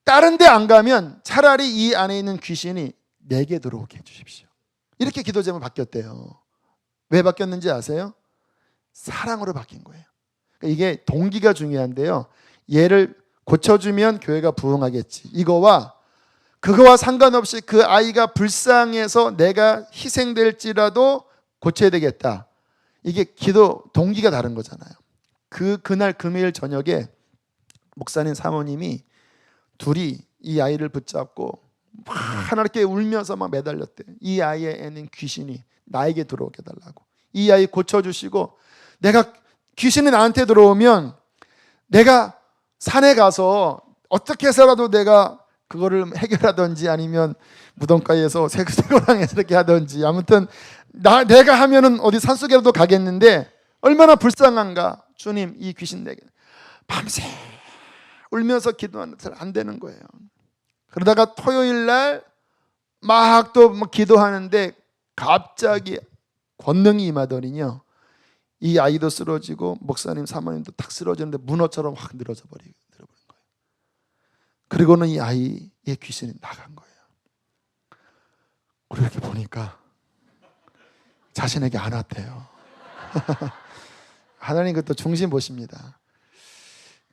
다른 데 안 가면 차라리 이 안에 있는 귀신이 내게 들어오게 해주십시오. 이렇게 기도 제목이 바뀌었대요. 왜 바뀌었는지 아세요? 사랑으로 바뀐 거예요. 그러니까 이게 동기가 중요한데요. 얘를 고쳐주면 교회가 부흥하겠지. 그거와 상관없이 그 아이가 불쌍해서 내가 희생될지라도 고쳐야 되겠다. 이게 기도 동기가 다른 거잖아요. 그날 금요일 저녁에 목사님 사모님이 둘이 이 아이를 붙잡고 막 하나님께 울면서 막 매달렸대. 이 아이에는 귀신이 나에게 들어오게 해달라고. 이 아이 고쳐주시고 귀신이 나한테 들어오면 내가 산에 가서 어떻게 해서라도 내가 그거를 해결하든지 아니면 무덤가에서 새고랑에서 이렇게 하든지 아무튼 내가 하면은 어디 산속에라도 가겠는데 얼마나 불쌍한가. 주님, 이 귀신 내게 밤새 울면서 기도하는데 잘 안 되는 거예요. 그러다가 토요일 날 막 또 기도하는데 갑자기 권능이 임하더니요. 이 아이도 쓰러지고 목사님 사모님도 탁 쓰러지는데 문어처럼 확 늘어져 버린 거예요. 그리고는 이 아이의 귀신이 나간 거예요. 그렇게 보니까 자신에게 안 왔대요. 하나님 그것도 중심 보십니다.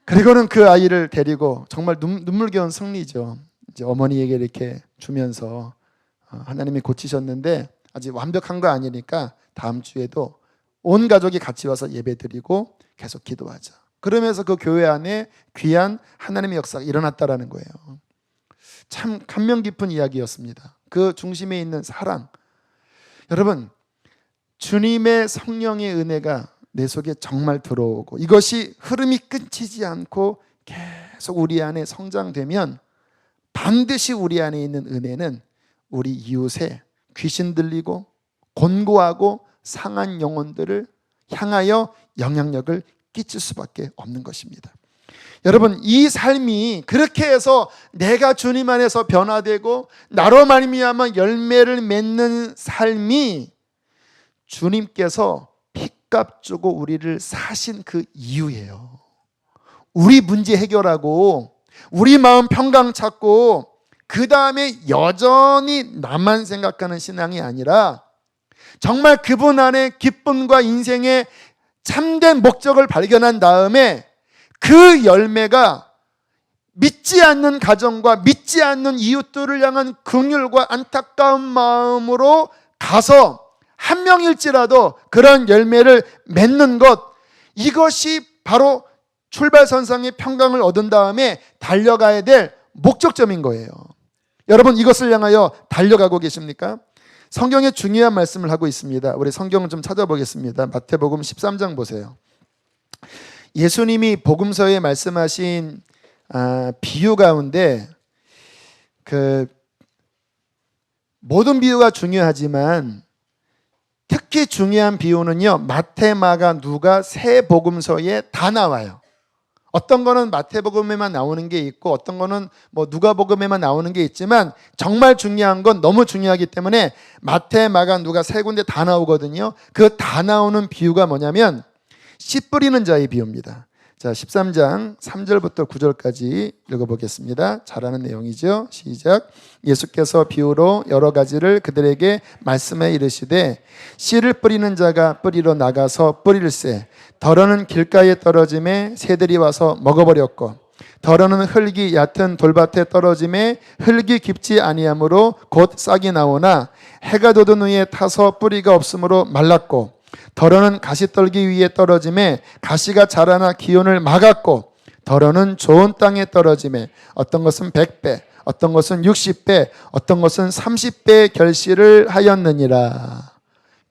그리고는 그 아이를 데리고 정말 눈물겨운 승리죠. 이제 어머니에게 이렇게 주면서 하나님이 고치셨는데 아직 완벽한 거 아니니까 다음 주에도 온 가족이 같이 와서 예배드리고 계속 기도하자. 그러면서 그 교회 안에 귀한 하나님의 역사가 일어났다라는 거예요. 참 감명 깊은 이야기였습니다. 그 중심에 있는 사랑. 여러분, 주님의 성령의 은혜가 내 속에 정말 들어오고 이것이 흐름이 끊기지 않고 계속 우리 안에 성장되면 반드시 우리 안에 있는 은혜는 우리 이웃에 귀신 들리고 곤고하고 상한 영혼들을 향하여 영향력을 끼칠 수밖에 없는 것입니다. 여러분, 이 삶이 그렇게 해서 내가 주님 안에서 변화되고 나로 말미암아 열매를 맺는 삶이 주님께서 핏값 주고 우리를 사신 그 이유예요. 우리 문제 해결하고 우리 마음 평강 찾고 그 다음에 여전히 나만 생각하는 신앙이 아니라 정말 그분 안에 기쁨과 인생의 참된 목적을 발견한 다음에 그 열매가 믿지 않는 가정과 믿지 않는 이웃들을 향한 긍휼과 안타까운 마음으로 가서 한 명일지라도 그런 열매를 맺는 것, 이것이 바로 출발선상의 평강을 얻은 다음에 달려가야 될 목적점인 거예요. 여러분, 이것을 향하여 달려가고 계십니까? 성경에 중요한 말씀을 하고 있습니다. 우리 성경을 좀 찾아보겠습니다. 마태복음 13장 보세요. 예수님이 복음서에 말씀하신 비유 가운데 모든 비유가 중요하지만 특히 중요한 비유는요, 마태, 마가, 누가 세 복음서에 다 나와요. 어떤 거는 마태복음에만 나오는 게 있고 어떤 거는 누가복음에만 나오는 게 있지만 정말 중요한 건 너무 중요하기 때문에 마태, 마가, 누가 세 군데 다 나오거든요. 그 다 나오는 비유가 뭐냐면 씨 뿌리는 자의 비유입니다. 자, 13장 3절부터 9절까지 읽어보겠습니다. 잘 아는 내용이죠. 시작. 예수께서 비유로 여러 가지를 그들에게 말씀해 이르시되 씨를 뿌리는 자가 뿌리러 나가서 뿌릴새 덜어는 길가에 떨어짐에 새들이 와서 먹어버렸고 덜어는 흙이 얕은 돌밭에 떨어짐에 흙이 깊지 아니하므로 곧 싹이 나오나 해가 돋은 후에 타서 뿌리가 없으므로 말랐고 덜어는 가시떨기 위에 떨어짐에 가시가 자라나 기온을 막았고 덜어는 좋은 땅에 떨어짐에 어떤 것은 100배 어떤 것은 60배 어떤 것은 30배의 결실을 하였느니라.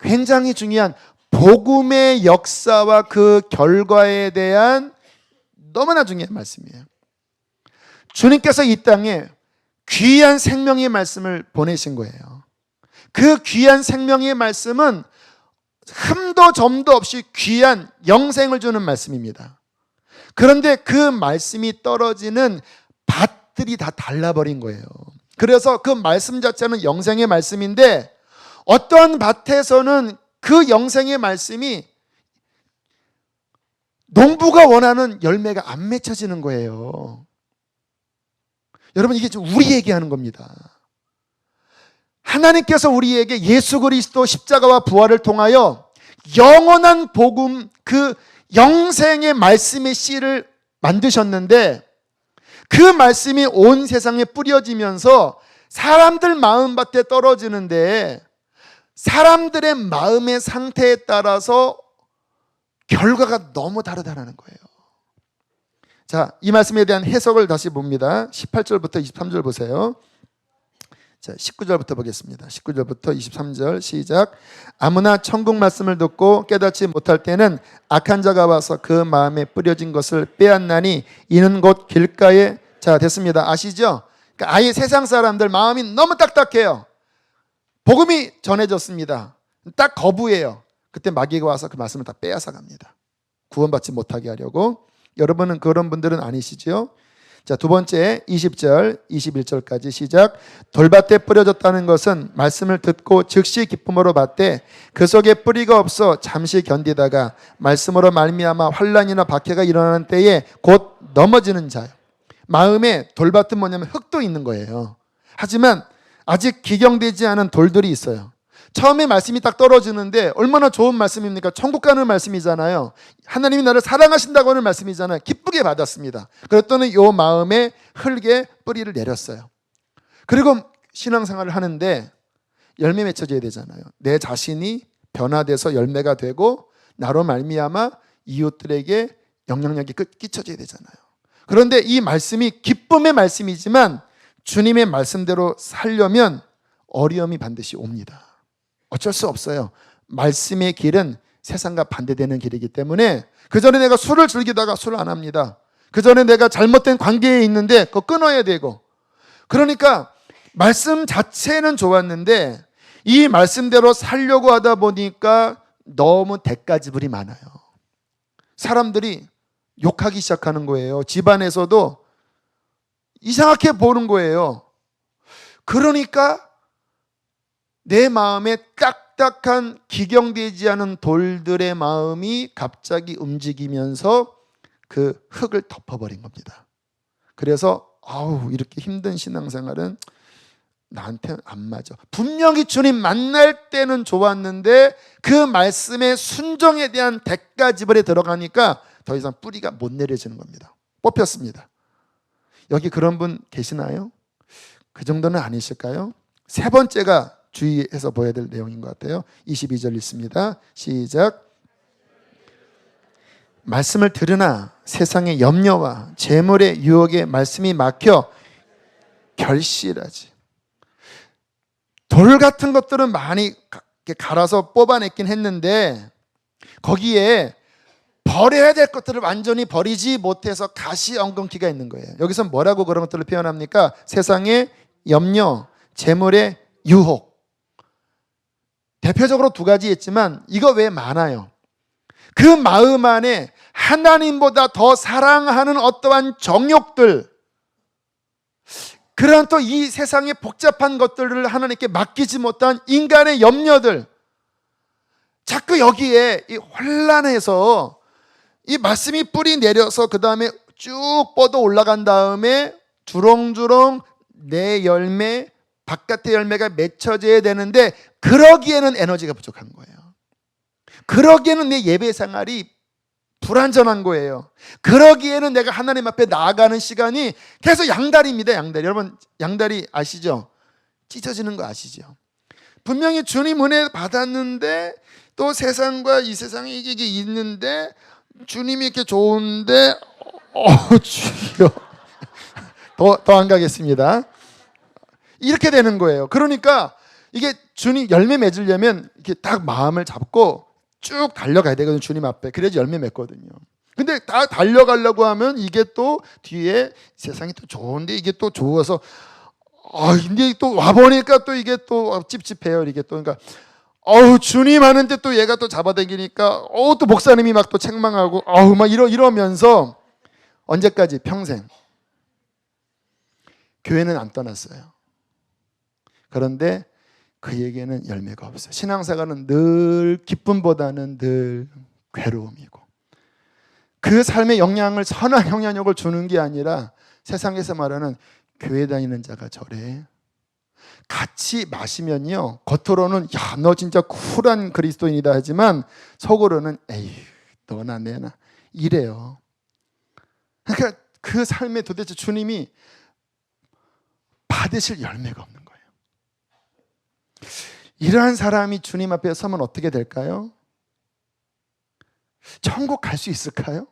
굉장히 중요한 복음의 역사와 그 결과에 대한 너무나 중요한 말씀이에요. 주님께서 이 땅에 귀한 생명의 말씀을 보내신 거예요. 그 귀한 생명의 말씀은 흠도 점도 없이 귀한 영생을 주는 말씀입니다. 그런데 그 말씀이 떨어지는 밭들이 다 달라버린 거예요. 그래서 그 말씀 자체는 영생의 말씀인데 어떤 밭에서는 그 영생의 말씀이 농부가 원하는 열매가 안 맺혀지는 거예요. 여러분, 이게 우리 얘기하는 겁니다. 하나님께서 우리에게 예수 그리스도 십자가와 부활을 통하여 영원한 복음, 그 영생의 말씀의 씨를 만드셨는데 그 말씀이 온 세상에 뿌려지면서 사람들 마음밭에 떨어지는데 사람들의 마음의 상태에 따라서 결과가 너무 다르다는 거예요. 자, 이 말씀에 대한 해석을 다시 봅니다. 18절부터 23절 보세요. 자, 19절부터 보겠습니다. 19절부터 23절 시작. 아무나 천국 말씀을 듣고 깨닫지 못할 때는 악한 자가 와서 그 마음에 뿌려진 것을 빼앗나니 이는 곧 길가에 자 됐습니다. 아시죠? 그러니까 아예 세상 사람들 마음이 너무 딱딱해요. 복음이 전해졌습니다. 딱 거부해요. 그때 마귀가 와서 그 말씀을 다 빼앗아 갑니다. 구원받지 못하게 하려고. 여러분은 그런 분들은 아니시죠? 자, 두 번째 20절, 21절까지 시작. 돌밭에 뿌려졌다는 것은 말씀을 듣고 즉시 기쁨으로 받되 그 속에 뿌리가 없어 잠시 견디다가 말씀으로 말미암아 환난이나 박해가 일어나는 때에 곧 넘어지는 자요. 마음에 돌밭은 뭐냐면 흙도 있는 거예요. 하지만 아직 기경되지 않은 돌들이 있어요. 처음에 말씀이 딱 떨어지는데 얼마나 좋은 말씀입니까? 천국 가는 말씀이잖아요. 하나님이 나를 사랑하신다고 하는 말씀이잖아요. 기쁘게 받았습니다. 그랬더니 이 마음에 흙에 뿌리를 내렸어요. 그리고 신앙생활을 하는데 열매 맺혀져야 되잖아요. 내 자신이 변화돼서 열매가 되고 나로 말미암아 이웃들에게 영향력이 끼쳐져야 되잖아요. 그런데 이 말씀이 기쁨의 말씀이지만 주님의 말씀대로 살려면 어려움이 반드시 옵니다. 어쩔 수 없어요. 말씀의 길은 세상과 반대되는 길이기 때문에 그전에 내가 술을 즐기다가 술을 안 합니다. 그전에 내가 잘못된 관계에 있는데 그거 끊어야 되고, 그러니까 말씀 자체는 좋았는데 이 말씀대로 살려고 하다 보니까 너무 대가지불이 많아요. 사람들이 욕하기 시작하는 거예요. 집안에서도 이상하게 보는 거예요. 그러니까 내 마음에 딱딱한 기경되지 않은 돌들의 마음이 갑자기 움직이면서 그 흙을 덮어버린 겁니다. 그래서 이렇게 힘든 신앙생활은 나한테 안 맞아. 분명히 주님 만날 때는 좋았는데 그 말씀의 순종에 대한 대가지불에 들어가니까 더 이상 뿌리가 못 내려지는 겁니다. 뽑혔습니다. 여기 그런 분 계시나요? 그 정도는 아니실까요? 세 번째가 주의해서 보여야 될 내용인 것 같아요. 22절 있습니다. 시작. 말씀을 들으나 세상의 염려와 재물의 유혹에 말씀이 막혀 결실하지. 돌 같은 것들은 많이 갈아서 뽑아냈긴 했는데 거기에 버려야 될 것들을 완전히 버리지 못해서 가시 엉겅퀴가 있는 거예요. 여기서 뭐라고 그런 것들을 표현합니까? 세상의 염려, 재물의 유혹. 대표적으로 두 가지 있지만 이거 왜 많아요? 그 마음 안에 하나님보다 더 사랑하는 어떠한 정욕들, 그런 또 이 세상의 복잡한 것들을 하나님께 맡기지 못한 인간의 염려들, 자꾸 여기에 이 혼란해서 이 말씀이 뿌리 내려서 그 다음에 쭉 뻗어 올라간 다음에 주렁주렁 내 열매, 바깥의 열매가 맺혀져야 되는데 그러기에는 에너지가 부족한 거예요. 그러기에는 내 예배 생활이 불완전한 거예요. 그러기에는 내가 하나님 앞에 나아가는 시간이 계속 양다리입니다. 양다리. 여러분 양다리 아시죠? 찢어지는 거 아시죠? 분명히 주님 은혜 받았는데 또 세상과 이 세상에 이게 있는데 주님이 이렇게 좋은데 주여 더 안 가겠습니다. 이렇게 되는 거예요. 그러니까 이게 주님 열매 맺으려면 이렇게 딱 마음을 잡고 쭉 달려가야 되거든요. 주님 앞에. 그래야지 열매 맺거든요. 근데 다 달려가려고 하면 이게 또 뒤에 세상이 또 좋은데 이게 또 좋아서 근데 또 와보니까 또 이게 또 찝찝해요. 이게 또 그러니까 주님 하는데 또 얘가 또 잡아당기니까 또 목사님이 막 또 책망하고 막 이러면서 언제까지? 평생. 교회는 안 떠났어요. 그런데 그에게는 열매가 없어요. 신앙생활은 늘 기쁨보다는 늘 괴로움이고 그 삶의 영향을 선한 영향력을 주는 게 아니라 세상에서 말하는 교회 다니는 자가 저래. 같이 마시면요 겉으로는 야 너 진짜 쿨한 그리스도인이다 하지만 속으로는 에이 너나 내나 이래요. 그러니까 그 삶에 도대체 주님이 받으실 열매가 없는 거예요. 이러한 사람이 주님 앞에 서면 어떻게 될까요? 천국 갈 수 있을까요?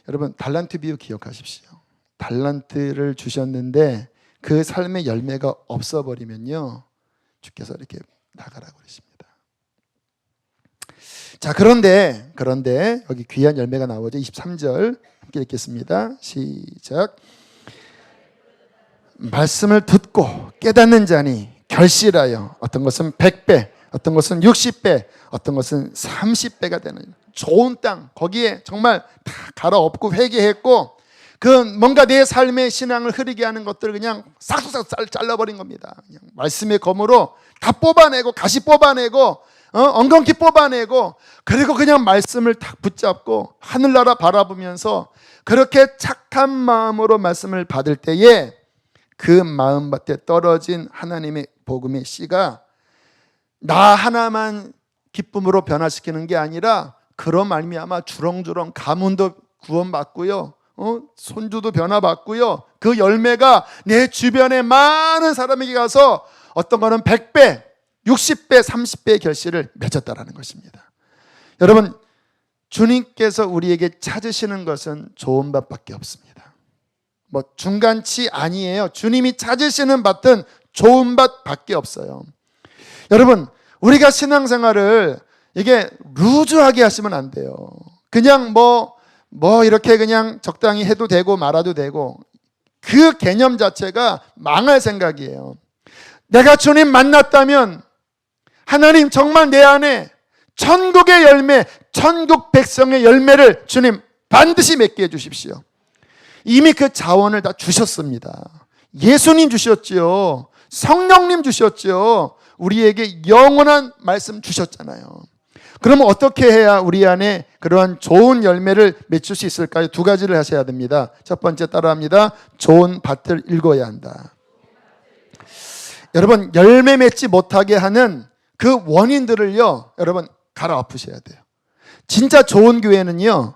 여러분 달란트 비유 기억하십시오. 달란트를 주셨는데 그 삶의 열매가 없어버리면요 주께서 이렇게 나가라고 그러십니다. 자 그런데 여기 귀한 열매가 나오죠. 23절 함께 읽겠습니다. 시작. 말씀을 듣고 깨닫는 자니 결실하여 어떤 것은 100배, 어떤 것은 60배, 어떤 것은 30배가 되는 좋은 땅, 거기에 정말 다 갈아엎고 회개했고 그 뭔가 내 삶의 신앙을 흐리게 하는 것들을 그냥 싹둑싹 잘라버린 겁니다. 그냥 말씀의 검으로 다 뽑아내고 가시 뽑아내고 엉겅퀴 뽑아내고 그리고 그냥 말씀을 딱 붙잡고 하늘나라 바라보면서 그렇게 착한 마음으로 말씀을 받을 때에 그 마음밭에 떨어진 하나님의 복음의 씨가 나 하나만 기쁨으로 변화시키는 게 아니라 그런 말미암아 주렁주렁 가문도 구원받고요, 손주도 변화받고요, 그 열매가 내 주변에 많은 사람에게 가서 어떤 거는 100배, 60배, 30배의 결실을 맺었다라는 것입니다. 여러분 주님께서 우리에게 찾으시는 것은 좋은 밭밖에 없습니다. 뭐 중간치 아니에요. 주님이 찾으시는 밭은 좋은 밭밖에 없어요. 여러분 우리가 신앙생활을 이게 루즈하게 하시면 안 돼요. 그냥 뭐 이렇게 그냥 적당히 해도 되고 말아도 되고 그 개념 자체가 망할 생각이에요. 내가 주님 만났다면 하나님 정말 내 안에 천국의 열매, 천국 백성의 열매를 주님 반드시 맺게 해주십시오. 이미 그 자원을 다 주셨습니다. 예수님 주셨죠. 성령님 주셨죠. 우리에게 영원한 말씀 주셨잖아요. 그러면 어떻게 해야 우리 안에 그러한 좋은 열매를 맺을 수 있을까요? 두 가지를 하셔야 됩니다. 첫 번째 따라합니다. 좋은 밭을 읽어야 한다. 여러분 열매 맺지 못하게 하는 그 원인들을요 여러분 갈아엎으셔야 돼요. 진짜 좋은 교회는요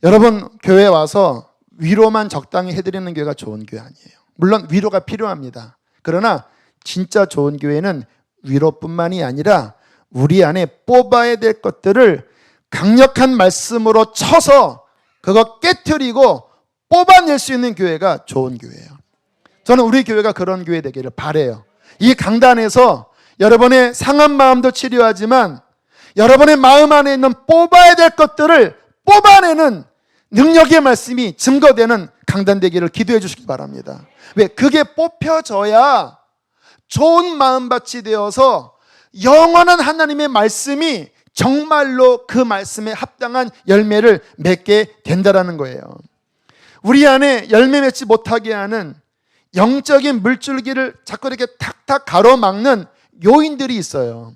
여러분 교회 와서 위로만 적당히 해드리는 교회가 좋은 교회 아니에요. 물론 위로가 필요합니다. 그러나 진짜 좋은 교회는 위로뿐만이 아니라 우리 안에 뽑아야 될 것들을 강력한 말씀으로 쳐서 그거 깨트리고 뽑아낼 수 있는 교회가 좋은 교회예요. 저는 우리 교회가 그런 교회 되기를 바라요. 이 강단에서 여러분의 상한 마음도 치료하지만 여러분의 마음 안에 있는 뽑아야 될 것들을 뽑아내는 능력의 말씀이 증거되는 강단 되기를 기도해 주시기 바랍니다. 왜? 그게 뽑혀져야 좋은 마음밭이 되어서 영원한 하나님의 말씀이 정말로 그 말씀에 합당한 열매를 맺게 된다는 거예요. 우리 안에 열매 맺지 못하게 하는 영적인 물줄기를 자꾸 이렇게 탁탁 가로막는 요인들이 있어요.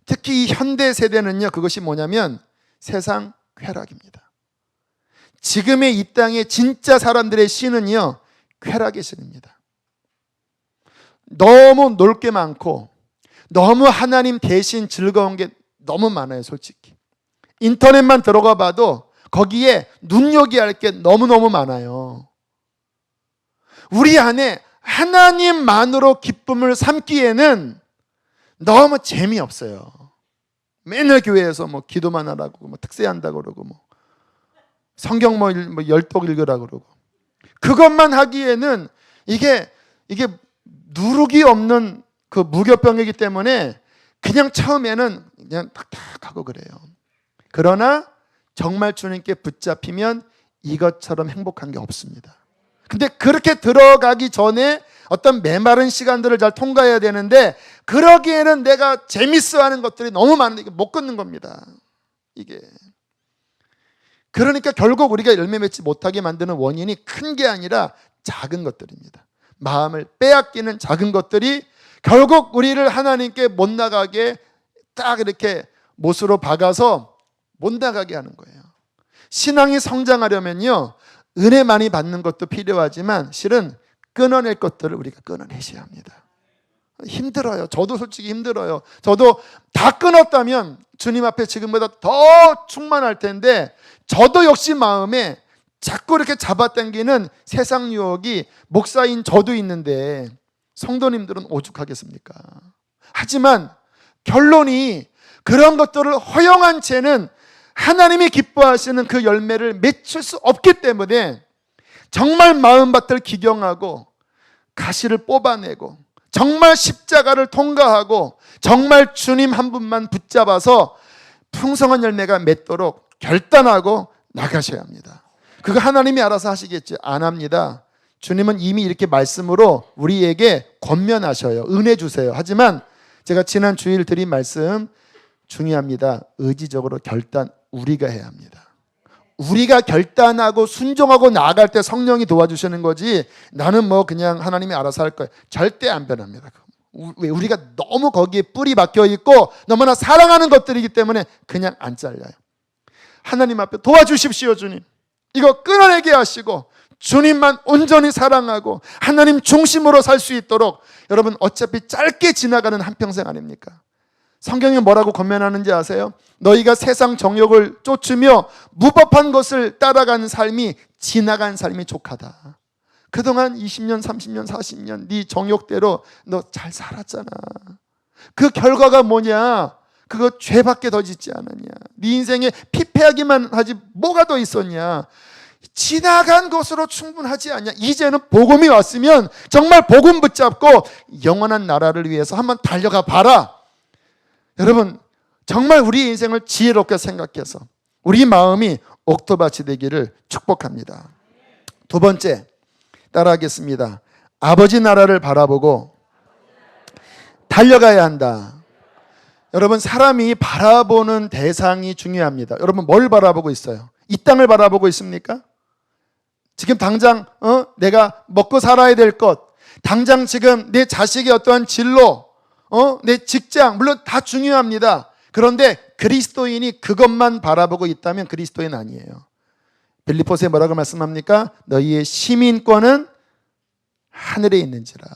특히 이 현대 세대는요, 그것이 뭐냐면 세상 쾌락입니다. 지금의 이 땅의 진짜 사람들의 신은요, 쾌락의 신입니다. 너무 놀 게 많고 너무 하나님 대신 즐거운 게 너무 많아요, 솔직히. 인터넷만 들어가 봐도 거기에 눈여겨야 할 게 너무너무 많아요. 우리 안에 하나님만으로 기쁨을 삼기에는 너무 재미없어요. 맨날 교회에서 뭐 기도만 하라고, 뭐 특세한다고 그러고, 뭐 성경 뭐 열독 읽으라고 그러고, 그것만 하기에는 이게 누룩이 없는 그 무교병이기 때문에 그냥 처음에는 그냥 탁탁하고 그래요. 그러나 정말 주님께 붙잡히면 이것처럼 행복한 게 없습니다. 근데 그렇게 들어가기 전에 어떤 메마른 시간들을 잘 통과해야 되는데, 그러기에는 내가 재밌어하는 것들이 너무 많은데 이게 못 끊는 겁니다. 이게. 그러니까 결국 우리가 열매 맺지 못하게 만드는 원인이 큰 게 아니라 작은 것들입니다. 마음을 빼앗기는 작은 것들이 결국 우리를 하나님께 못 나가게 딱 이렇게 못으로 박아서 못 나가게 하는 거예요. 신앙이 성장하려면요, 은혜 많이 받는 것도 필요하지만 실은 끊어낼 것들을 우리가 끊어내셔야 합니다. 힘들어요. 저도 솔직히 힘들어요. 저도 다 끊었다면 주님 앞에 지금보다 더 충만할 텐데, 저도 역시 마음에 자꾸 이렇게 잡아당기는 세상 유혹이 목사인 저도 있는데 성도님들은 오죽하겠습니까? 하지만 결론이 그런 것들을 허용한 채는 하나님이 기뻐하시는 그 열매를 맺힐 수 없기 때문에 정말 마음밭을 기경하고 가시를 뽑아내고 정말 십자가를 통과하고 정말 주님 한 분만 붙잡아서 풍성한 열매가 맺도록 결단하고 나가셔야 합니다. 그거 하나님이 알아서 하시겠죠? 안 합니다. 주님은 이미 이렇게 말씀으로 우리에게 권면하셔요. 은혜 주세요. 하지만 제가 지난 주일 드린 말씀 중요합니다. 의지적으로 결단 우리가 해야 합니다. 우리가 결단하고 순종하고 나아갈 때 성령이 도와주시는 거지, 나는 뭐 그냥 하나님이 알아서 할 거예요. 절대 안 변합니다. 왜? 우리가 너무 거기에 뿔이 박혀 있고 너무나 사랑하는 것들이기 때문에 그냥 안 잘려요. 하나님 앞에 도와주십시오. 주님, 이거 끊어내게 하시고 주님만 온전히 사랑하고 하나님 중심으로 살 수 있도록. 여러분, 어차피 짧게 지나가는 한평생 아닙니까? 성경이 뭐라고 권면하는지 아세요? 너희가 세상 정욕을 쫓으며 무법한 것을 따라가는 삶이 지나간 삶이 족하다. 그동안 20년, 30년, 40년 네 정욕대로 너 잘 살았잖아. 그 결과가 뭐냐? 그거 죄밖에 더 짓지 않았냐? 네 인생에 피폐하기만 하지 뭐가 더 있었냐? 지나간 것으로 충분하지 않냐? 이제는 복음이 왔으면 정말 복음 붙잡고 영원한 나라를 위해서 한번 달려가 봐라. 여러분, 정말 우리 인생을 지혜롭게 생각해서 우리 마음이 옥토밭이 되기를 축복합니다. 두 번째, 따라하겠습니다. 아버지 나라를 바라보고 달려가야 한다. 여러분, 사람이 바라보는 대상이 중요합니다. 여러분, 뭘 바라보고 있어요? 이 땅을 바라보고 있습니까? 지금 당장 내가 먹고 살아야 될 것, 당장 지금 내 자식의 어떠한 진로, 내 직장, 물론 다 중요합니다. 그런데 그리스도인이 그것만 바라보고 있다면 그리스도인 아니에요. 빌립보서에 뭐라고 말씀합니까? 너희의 시민권은 하늘에 있는지라.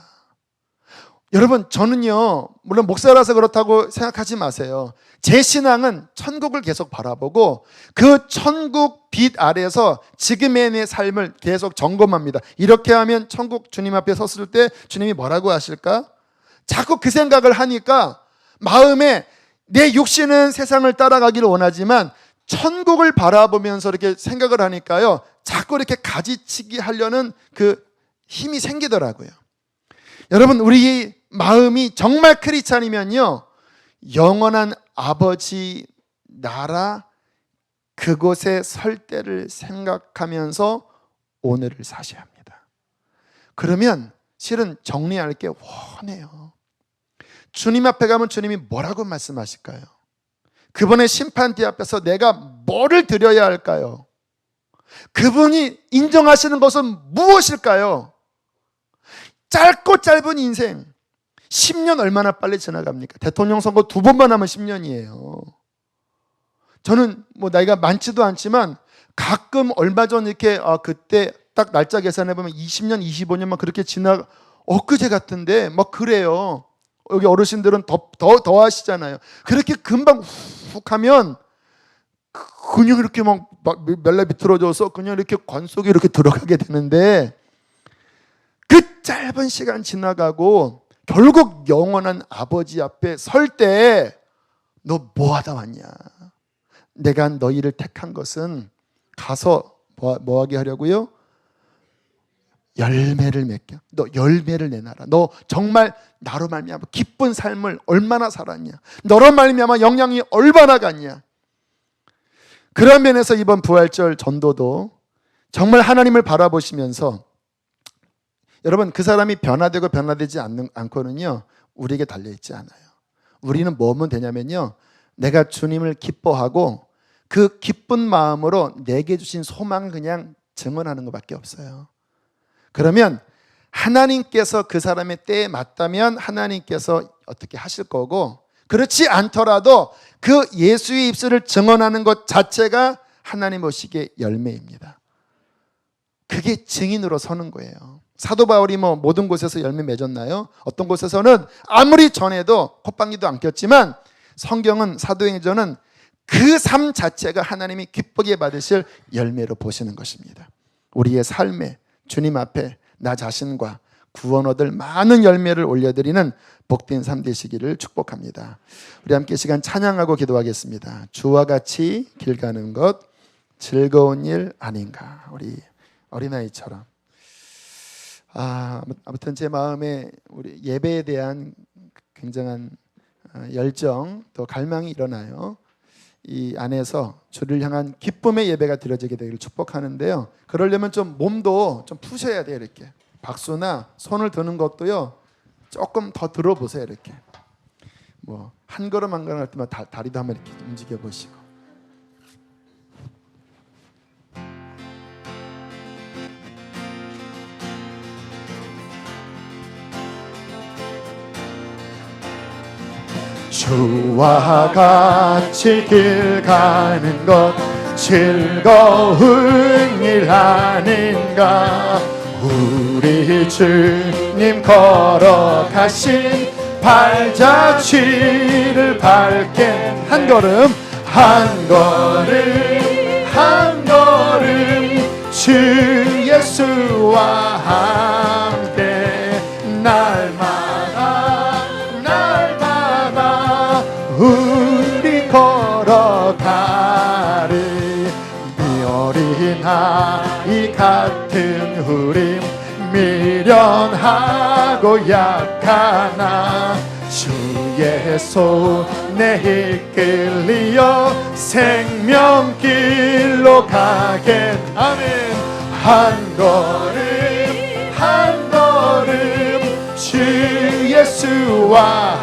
여러분, 저는요, 물론 목사라서 그렇다고 생각하지 마세요. 제 신앙은 천국을 계속 바라보고 그 천국 빛 아래에서 지금의 내 삶을 계속 점검합니다. 이렇게 하면 천국 주님 앞에 섰을 때 주님이 뭐라고 하실까? 자꾸 그 생각을 하니까 마음에 내 육신은 세상을 따라가기를 원하지만 천국을 바라보면서 이렇게 생각을 하니까요, 자꾸 이렇게 가지치기 하려는 그 힘이 생기더라고요. 여러분, 우리 마음이 정말 크리스찬이면요, 영원한 아버지 나라 그곳에 설 때를 생각하면서 오늘을 사셔야 합니다. 그러면 실은 정리할 게 훤해요. 주님 앞에 가면 주님이 뭐라고 말씀하실까요? 그분의 심판대 앞에서 내가 뭐를 드려야 할까요? 그분이 인정하시는 것은 무엇일까요? 짧고 짧은 인생 10년 얼마나 빨리 지나갑니까? 대통령 선거 2번만 하면 10년이에요. 저는 뭐 나이가 많지도 않지만 가끔 얼마 전 이렇게 그때 딱 날짜 계산해보면 20년, 25년만 그렇게 엊그제 같은데 막 그래요. 여기 어르신들은 더 하시잖아요. 그렇게 금방 훅 하면 그냥 이렇게 막 멜라 비틀어져서 그냥 이렇게 관 속에 이렇게 들어가게 되는데, 그 짧은 시간 지나가고 결국 영원한 아버지 앞에 설 때 너 뭐 하다 왔냐? 내가 너희를 택한 것은 가서 뭐 하게 하려고요? 열매를 맺게. 너 열매를 내놔라. 너 정말 나로 말미암아 기쁜 삶을 얼마나 살았냐? 너로 말미암아 영향이 얼마나 갔냐? 그런 면에서 이번 부활절 전도도 정말 하나님을 바라보시면서, 여러분, 그 사람이 변화되고 변화되지 않고는요, 우리에게 달려있지 않아요. 우리는 뭐면 되냐면요, 내가 주님을 기뻐하고 그 기쁜 마음으로 내게 주신 소망을 그냥 증언하는 것밖에 없어요. 그러면 하나님께서 그 사람의 때에 맞다면 하나님께서 어떻게 하실 거고, 그렇지 않더라도 그 예수의 입술을 증언하는 것 자체가 하나님 보시기에 열매입니다. 그게 증인으로 서는 거예요. 사도 바울이 뭐 모든 곳에서 열매 맺었나요? 어떤 곳에서는 아무리 전해도 콧방귀도 안 꼈지만, 성경은, 사도행전은 그 삶 자체가 하나님이 기쁘게 받으실 열매로 보시는 것입니다. 우리의 삶에 주님 앞에 나 자신과 구원 얻을 많은 열매를 올려드리는 복된 삶 되시기를 축복합니다. 우리 함께 시간 찬양하고 기도하겠습니다. 주와 같이 길 가는 것 즐거운 일 아닌가. 우리 어린아이처럼. 아무튼 제 마음에 우리 예배에 대한 굉장한 열정, 또 갈망이 일어나요. 이 안에서 주를 향한 기쁨의 예배가 드려지게 되기를 축복하는데요. 그러려면 좀 몸도 좀 푸셔야 돼요. 이렇게 박수나 손을 드는 것도요, 조금 더 들어보세요. 이렇게 뭐 한 걸음 한 걸음 할 때마다 다리도 한번 이렇게 움직여 보시고. 주와 같이 길 가는 것 즐거운 일 아닌가. 우리 주님 걸어가신 발자취를 밟게 한 걸음 한 걸음 한 걸음 주 예수와 함께 날마다 우리 걸어가리. 네 어린아이 같은 우리 미련하고 약하나 주의 손에 이끌리어 생명길로 가겠. 아멘. 한 걸음 한 걸음 주 예수와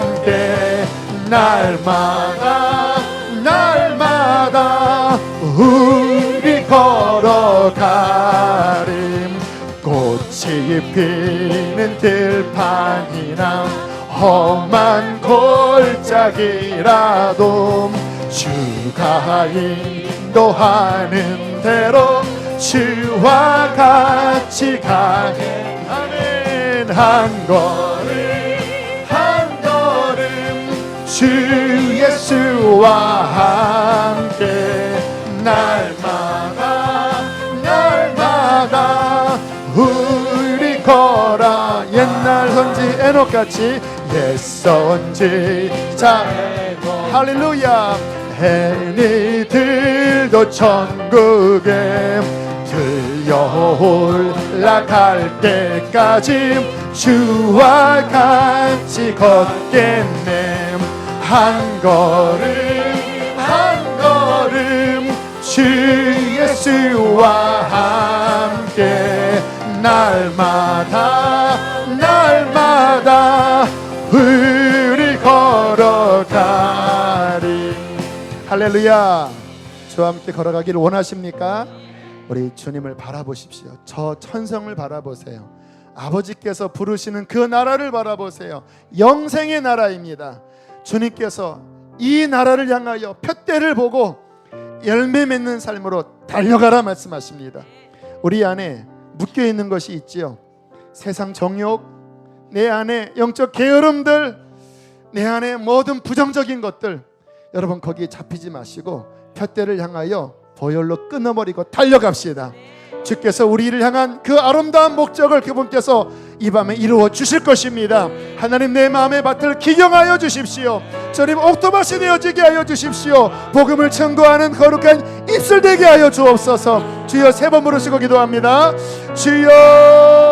함께 날마다 우리 걸어가림. 꽃이 피는 들판이나 험한 골짜기라도 주가 인도하는 대로 주와 같이 가게. 아멘. 한 걸음 한 걸음 주 예수와 함께 날마다 우리 걸어. 옛날 선지 에녹같이 됐었지. 자, 할렐루야. 행위들도 천국에 들려 올라갈 때까지 주와 같이 걷겠네. 한 걸음 한 걸음 주 예수와 함께 날마다 우리 걸어가리. 할렐루야. 저와 함께 걸어가기를 원하십니까? 우리 주님을 바라보십시오. 저 천성을 바라보세요. 아버지께서 부르시는 그 나라를 바라보세요. 영생의 나라입니다. 주님께서 이 나라를 향하여 푯대를 보고 열매 맺는 삶으로 달려가라 말씀하십니다. 우리 안에 묶여있는 것이 있지요. 세상 정욕, 내 안에 영적 게으름들, 내 안에 모든 부정적인 것들, 여러분 거기에 잡히지 마시고 푯대를 향하여 보혈로 끊어버리고 달려갑시다. 주께서 우리를 향한 그 아름다운 목적을 그분께서 이 밤에 이루어 주실 것입니다. 하나님, 내 마음의 밭을 기경하여 주십시오. 저림 옥토밭이 되어지게 하여 주십시오. 복음을 청구하는 거룩한 입술 되게 하여 주옵소서. 주여, 세 번 부르시고 기도합니다. 주여.